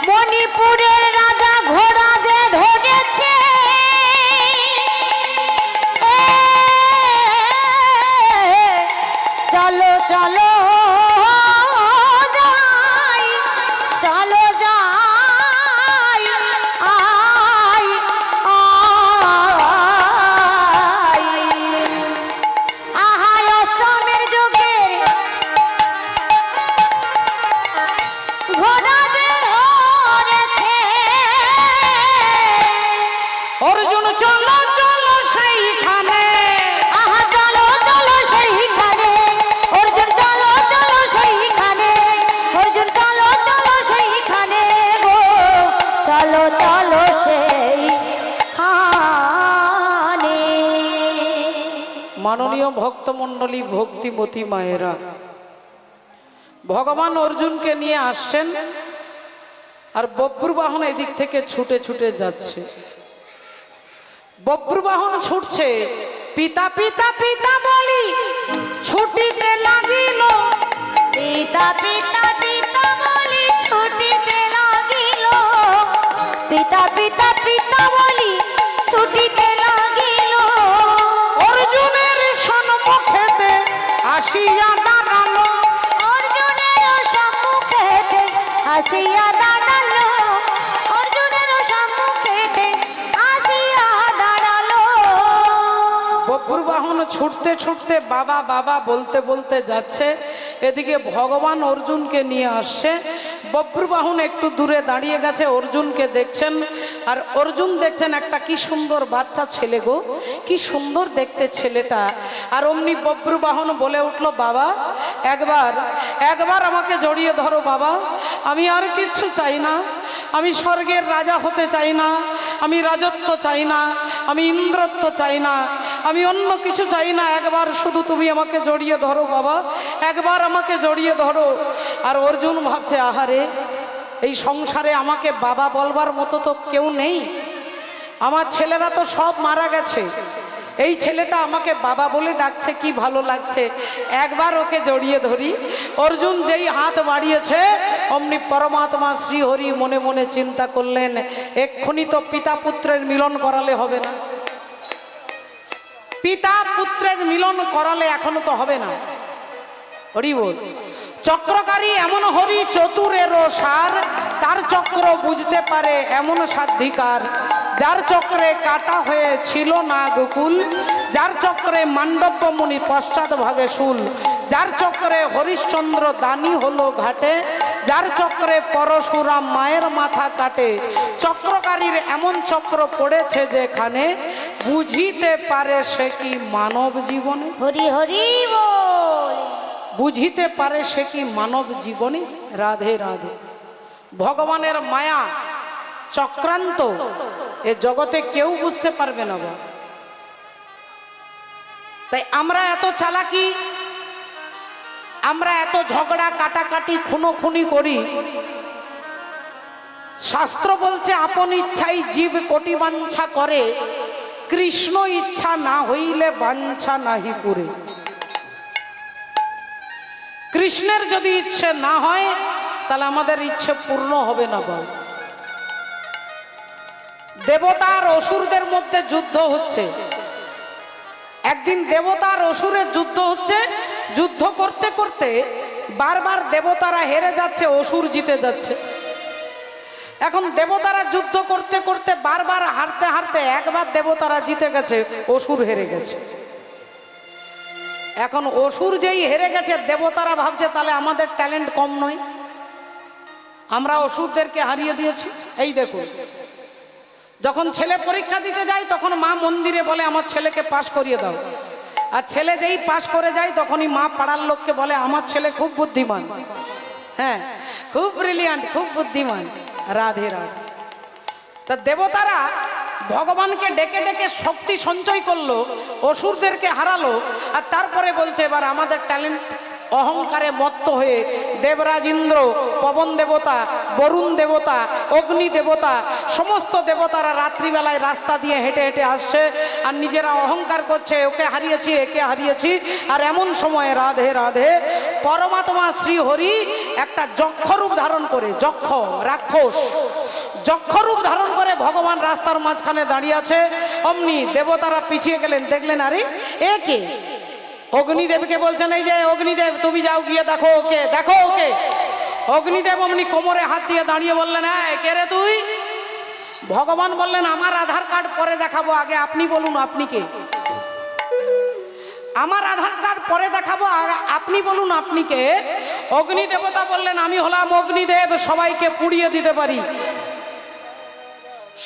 মণিপুরের রাজা ঘোড়া যে ধরেছে, চলো চলো যাই, চলো যাই, আই আই, আহাই অষ্টমের যুগের ঘোড়া যে ধরেছে। অর্জুন চলো চলো সেইখানে, আহা চলো চলো সেইখানে, অর্জুন চলো চলো সেইখানে, অর্জুন চলো চলো সেইখানে গো, চলো চলো সেইখানে। মাননীয় ভক্তমণ্ডলী, ভক্তিমতী মায়েরা, ভগবান অর্জুনকে নিয়ে আসছেন আর বব্রুবাহন এদিক থেকে ছুটে ছুটে যাচ্ছে। বব্রুবাহন ছুটছে, পিতা পিতা পিতা বলি ছুটিতে লাগিল, পিতা পিতা পিতা বলি ছুটিতে লাগিল, পিতা পিতা পিতা বলি ছুটিতে লাগিল। অর্জুনের সম্মুখেতে আসিয়া দাঁড়ালো, অর্জুনের সম্মুখেতে আসিয়া দাঁড়ালো, অর্জুনের সম্মুখেতে আসিয়া দাঁড়ালো। বব্রুবাহন ছুটতে ছুটতে বাবা বাবা বলতে বলতে যাচ্ছে। এদিকে ভগবান অর্জুনকে নিয়ে আসছে। বব্রুবাহন একটু দূরে দাঁড়িয়ে গেছে, অর্জুনকে দেখছেন। আর অর্জুন দেখছেন একটা কি সুন্দর বাচ্চা ছেলে গো, কি সুন্দর দেখতে ছেলেটা। আর অমনি বব্রুবাহন বলে উঠলো, বাবা একবার একবার আমাকে জড়িয়ে ধরো বাবা, আমি আর কিচ্ছু চাই না, আমি স্বর্গের রাজা হতে চাই না, আমি রাজত্ব চাই না, আমি ইন্দ্রত্ব চাই না, আমি অন্য কিছু চাই না, একবার শুধু তুমি আমাকে জড়িয়ে ধরো বাবা, একবার আমাকে জড়িয়ে ধরো। আর অর্জুন ভাবছে, আহারে এই সংসারে আমাকে বাবা বলবার মতো তো কেউ নেই, আমার ছেলেরা তো সব মারা গেছে, এই ছেলেটা আমাকে বাবা বলে ডাকছে, কি ভালো লাগছে, একবার ওকে জড়িয়ে ধরি। অর্জুন যেই হাত বাড়িয়েছে অমনি পরমাত্মা শ্রীহরি মনে মনে চিন্তা করলেন, এক্ষুনি তো পিতা পুত্রের মিলন করালে হবে না, পিতা পুত্রের মিলন করালে এখনো তো হবে না। হরি বল। চক্রকারী এমন হরি চতুরেরও সার, তার চক্র বুঝতে পারে এমন সাধিকার, যার চক্রে কাটা হয়ে ছিল না গোকুল, যার চক্রে মান্ডব্য মুনি পশ্চাৎ ভাগে শুল, যার চক্রে হরিশ্চন্দ্র দানি হলো ঘাটে, যার চক্রে পরশুরাম মায়ের মাথা কাটে, চক্রকারীর এমন চক্র পড়েছে যেখানে, বুঝিতে পারে সে কি মানব জীবনে, হরি হরি বল। বুঝিতে পারে সে কি মানব জীবনে। রাধে রাধে। ভগবানের মায়া চক্রান্ত এ জগতে কেউ বুঝতে পারবে না গো। তাই আমরা এত চালাকি, আমরা এত ঝগড়া কাটাকাটি খুনোখুনি করি। শাস্ত্র বলছে আপন ইচ্ছাই জীব কোটি বাঞ্ছা করে, কৃষ্ণ ইচ্ছা না হইলে বাঞ্ছা নাহি পুরে। কৃষ্ণের যদি ইচ্ছে না হয় তাহলে আমাদের ইচ্ছে পূর্ণ হবে না বল। দেবতা আর অসুরদের মধ্যে যুদ্ধ হচ্ছে। একদিন দেবতা আর অসুরের যুদ্ধ হচ্ছে। যুদ্ধ করতে করতে বারবার দেবতারা হেরে যাচ্ছে, অসুর জিতে যাচ্ছে। এখন দেবতারা যুদ্ধ করতে করতে বারবার হারতে হারতে একবার দেবতারা জিতে গেছে, অসুর হেরে গেছে। এখন অসুর যেই হেরে গেছে, দেবতারা ভাবছে তাহলে আমাদের ট্যালেন্ট কম নয়, আমরা অসুরদেরকে হারিয়ে দিয়েছি। এই দেখুন, যখন ছেলে পরীক্ষা দিতে যায় তখন মা মন্দিরে বলে আমার ছেলেকে পাশ করিয়ে দাও। আর ছেলে যেই পাশ করে যায় তখনই মা পাড়ার লোককে বলে আমার ছেলে খুব বুদ্ধিমান, হ্যাঁ খুব ব্রিলিয়ান্ট, খুব বুদ্ধিমান। রাধে রাধে। তা দেবতারা ভগবানকে ডেকে ডেকে শক্তি সঞ্চয় করলো, অসুরদেরকে হারালো। আর তারপরে বলছে এবার আমাদের ট্যালেন্ট। অহংকারে মত্ত হয়ে দেবরাজ ইন্দ্র, পবন দেবতা, বরুণ দেবতা, অগ্নি দেবতা, সমস্ত দেবতারা রাত্রিবেলায় রাস্তা দিয়ে হেঁটে হেঁটে আসছে আর নিজেরা অহংকার করছে, ওকে হারিয়েছি, একে হারিয়েছি। আর এমন সময় রাধে রাধে পরমাত্মা শ্রীহরি একটা যক্ষরূপ ধারণ করে, যক্ষ রাক্ষস যক্ষরূপ ধারণ করে ভগবান রাস্তার মাঝখানে দাঁড়িয়ে আছে। অমনি দেবতারা পিছিয়ে গেলেন, দেখলেন আরে এ কে? অগ্নিদেবকে বলছেন এই যে অগ্নিদেব তুমি যাও গিয়ে দেখো ওকে, দেখো ওকে। অগ্নিদেব অমনি কোমরে হাত দিয়ে দাঁড়িয়ে বললেন এই কে রে তুই? ভগবান বললেন আমার আধার কার্ড পরে দেখাবো, আগে আপনি বলুন আপনি কে। আমার আধার কার্ড পরে দেখাবো, আপনি বলুন আপনি কে। অগ্নি দেবতা বললেন আমি হলাম অগ্নিদেব, সবাইকে পুড়িয়ে দিতে পারি,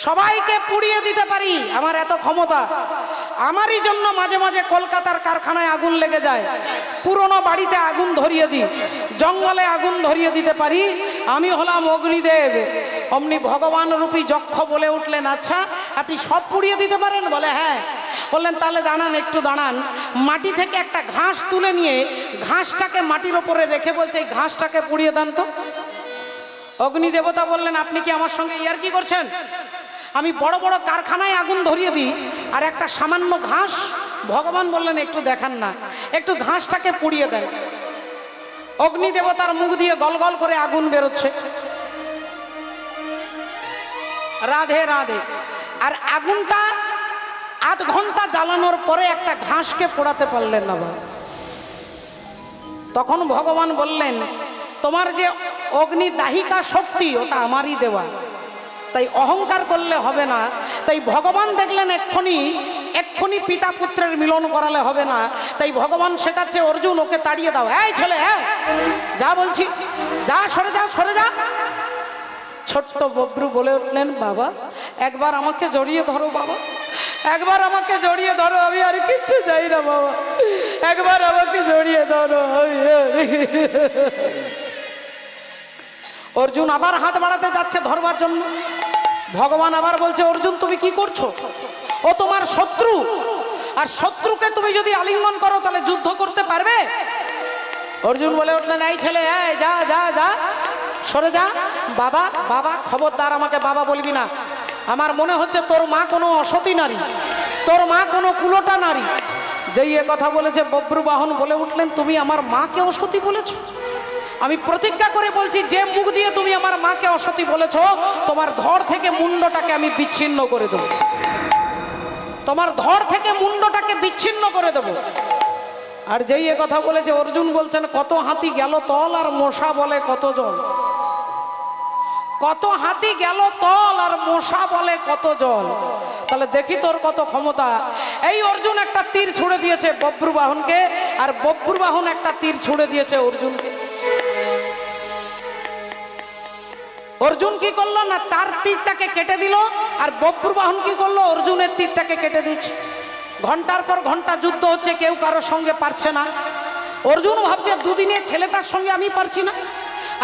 সবাইকে পুড়িয়ে দিতে পারি, আমার এত ক্ষমতা। আমারই জন্য মাঝে মাঝে কলকাতার কারখানায় আগুন লেগে যায়, পুরনো বাড়িতে আগুন ধরিয়ে দিই, জঙ্গলে আগুন ধরিয়ে দিতে পারি, আমি হলাম অগ্নিদেব। অমনি ভগবান রূপী যক্ষ বলে উঠলেন আচ্ছা আপনি সব পুড়িয়ে দিতে পারেন? বলে হ্যাঁ। বললেন তাহলে দাঁড়ান, একটু দাঁড়ান। মাটি থেকে একটা ঘাস তুলে নিয়ে ঘাসটাকে মাটির ওপরে রেখে বলছে এই ঘাসটাকে পুড়িয়ে দেন তো। অগ্নি দেবতা বললেন আপনি কি আমার সঙ্গে ইয়ার্কি করছেন? আমি বড় বড় কারখানায় আগুন ধরিয়ে দিই আর একটা সামান্য ঘাস? ভগবান বললেন একটু দেখান না, একটু ঘাসটাকে পুড়িয়ে দেন। অগ্নি দেবতার মুখ দিয়ে গলগল করে আগুন বেরোচ্ছে। রাধে রাধে। আর আগুনটা আধ ঘন্টা জ্বালানোর পরে একটা ঘাসকে পোড়াতে পারলেন না। তখন ভগবান বললেন তোমার যে অগ্নি দাহিকা শক্তি ওটা আমারই দেওয়া, তাই অহংকার করলে হবে না। তাই ভগবান দেখলেন এক্ষুনি পিতা পুত্রের মিলন করালে হবে না, তাই ভগবান শেখাচ্ছে অর্জুন ওকে তাড়িয়ে দাও। এই ছেলে হ্যাঁ যা বলছি, যা সরে যা, সরে যা। ছোট্ট বব্রু বলে উঠলেন বাবা একবার আমাকে জড়িয়ে ধরো, বাবা একবার আমাকে জড়িয়ে ধরো, আমি আর কিচ্ছু চাই না বাবা, একবার আমাকে জড়িয়ে ধরো। অর্জুন আবার হাত বাড়াতে যাচ্ছে ধরবার জন্য। ভগবান আবার বলছে অর্জুন তুমি কি করছো? ও তোমার শত্রু, আর শত্রুকে তুমি যদি আলিঙ্গন করো তাহলে যুদ্ধ করতে পারবে? অর্জুন বলে উঠলেন এই ছেলে এই যা যা যা, সরে যা। বাবা বাবা খবরদার আমাকে বাবা বলবি না, আমার মনে হচ্ছে তোর মা কোনো অসতী নারী, তোর মা কোনো কুলোটা নারী। যেই এ কথা বলেছে বব্রুবাহন বলে উঠলেন তুমি আমার মাকে অসতী বলেছো? আমি প্রতিজ্ঞা করে বলছি যে মুখ দিয়ে তুমি আমার মাকে অসতী বলেছ তোমার ধড় থেকে মুন্ডটাকে আমি বিচ্ছিন্ন করে দেব, তোমার ধড় থেকে মুন্ডটাকে বিচ্ছিন্ন করে দেব। আর যেই এ কথা বলেছে অর্জুন বলছেন কত হাতি গেল তল আর মশা বলে কত জল, কত হাতি গেল তল আর মশা বলে কত জল। তাহলে দেখি তোর কত ক্ষমতা। এই অর্জুন একটা তীর ছুঁড়ে দিয়েছে বব্রুবাহনকে, আর বব্রুবাহন একটা তীর ছুঁড়ে দিয়েছে অর্জুনকে। অর্জুন কি করলো না তার তীরটাকে কেটে দিল, আর বব্রুবাহন কি করলো অর্জুনের তীরটাকে কেটে দিচ্ছে। ঘন্টার পর ঘন্টা যুদ্ধ হচ্ছে, কেউ কারোর সঙ্গে পারছে না। অর্জুন ভাবছে দুদিনে ছেলেটার সঙ্গে আমি পারছি না,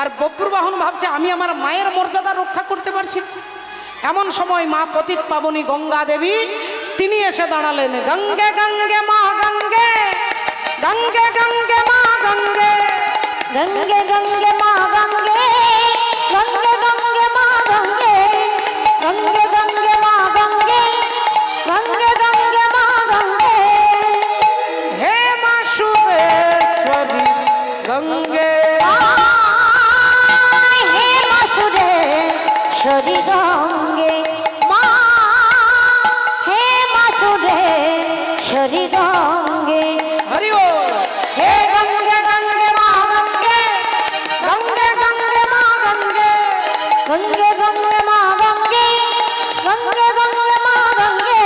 আর বব্রুবাহন ভাবছে আমি আমার মায়ের মর্যাদা রক্ষা করতে পারছি না। এমন সময় মা পতিত পাবনী গঙ্গা দেবী তিনি এসে দাঁড়ালেন। গঙ্গে গঙ্গে মা গঙ্গে, গঙ্গে গঙ্গে মা গঙ্গে, গঙ্গে গঙ্গে মা গঙ্গে, গঙ্গে গঙ্গে মা গঙ্গে, গঙ্গে গঙ্গে মা গঙ্গে, গঙ্গে গঙ্গে মা গঙ্গে। হে মা সুরেশ্বরী গঙ্গে, হে মা সুরেশ্বরী গঙ্গে, মা হে মা সুরেশ্বরী গঙ্গে। হরি বল। হে গঙ্গে গঙ্গে মা গঙ্গে, গঙ্গে গঙ্গে মা গঙ্গে, গঙ্গে গঙ্গে মা গঙ্গে, গঙ্গে গঙ্গে মা গঙ্গে,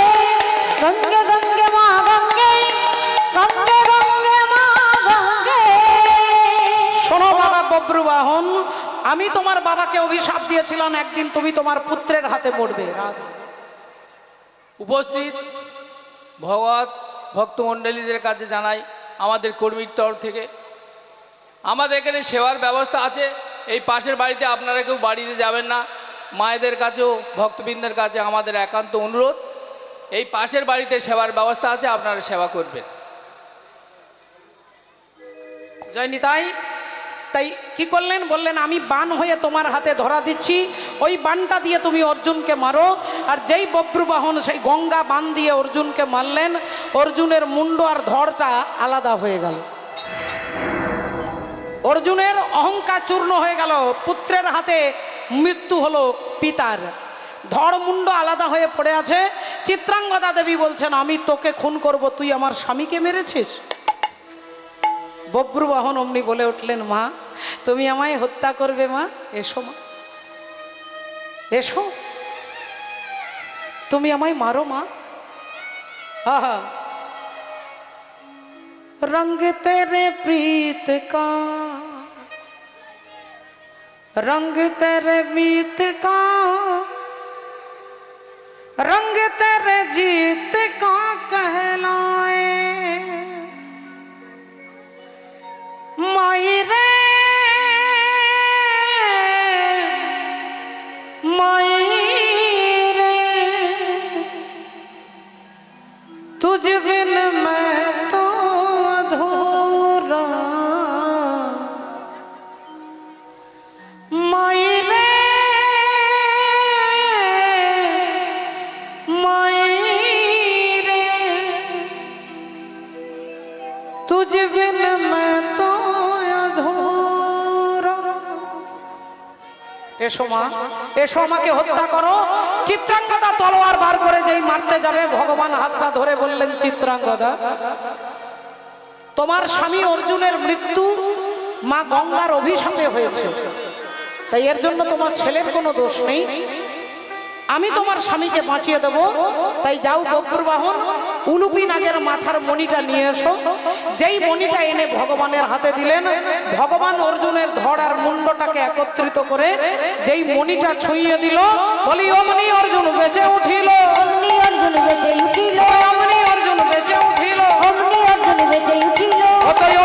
গঙ্গে গঙ্গে মা গঙ্গে, গঙ্গে গঙ্গে মা গঙ্গে। শোনো বাবা বব্রুবাহন, আমি তোমার বাবাকে অভিশাপ দিয়েছিলাম একদিন তুমি তোমার পুত্রের হাতে মরবে। উপস্থিত ভগবত ভক্তমণ্ডলীদের কাছে জানাই আমাদের কর্মীর তরফ থেকে আমাদের এখানে সেবার ব্যবস্থা আছে। এই পাশের বাড়িতে আপনারা কেউ বাড়িতে যাবেন না। মায়েদের কাছেও ভক্তবৃন্দের কাছে আমাদের একান্ত অনুরোধ, এই পাশের বাড়িতে সেবার ব্যবস্থা আছে, আপনারা সেবা করবেন। জয় নিতাই। তাই কি করলেন, বললেন আমি বান হয়ে তোমার হাতে ধরা দিচ্ছি, ওই বানটা দিয়ে তুমি অর্জুনকে মারো। আর যেই বব্রুবাহন সেই গঙ্গা বান দিয়ে অর্জুনকে মারলেন, অর্জুনের মুন্ড আর ধড়টা আলাদা হয়ে গেল। অর্জুনের অহংকার চূর্ণ হয়ে গেল, পুত্রের হাতে মৃত্যু হলো পিতার। ধড় মুন্ড আলাদা হয়ে পড়ে আছে। চিত্রাঙ্গদা দেবী বলছেন আমি তোকে খুন করব, তুই আমার স্বামীকে মেরেছিস। বব্রুবাহন অমনি বলে উঠলেন মা তুমি আমায় হত্যা করবে মা, এসো মা, এসো, তুমি আমায় মারো মা। আহা, रंग तेरे प्रीत का, रंग तेरे मीत का, रंग तेरे जीत का कहलाए। माई रे माई रे, तुझ बिन मैं तो अधूरा। माई रे माई रे, तुझ बिन मैं तो अधूरा। এসো মা, এসো আমাকে হত্যা করো। চিত্রাঙ্গদা তলোয়ার বার করে যেই মারতে যাবে, ভগবান হাতটা ধরে বললেন চিত্রাঙ্গদা তোমার স্বামী অর্জুনের মৃত্যু মা গঙ্গার অভিশাপে হয়েছে, তাই এর জন্য তোমার ছেলের কোনো দোষ নেই, আমি তোমার স্বামীকে বাঁচিয়ে দেব। তাই যাও বব্রুবাহন, উলুপি নাগের মাথার মণিটা নিয়ে এসো। যেই মণিটা এনে ভগবানের হাতে দিলেন, ভগবান অর্জুনের ধড় আর মুন্ডটাকে একত্রিত করে যেই মণিটা ছুঁয়ে দিল, বলি অমনি অর্জুন বেঁচে উঠিল, অমনি অর্জুন বেঁচে উঠিল, অমনি অর্জুন বেঁচে উঠিল। অমনি অর্জুন বেঁচে উঠিল। অতএব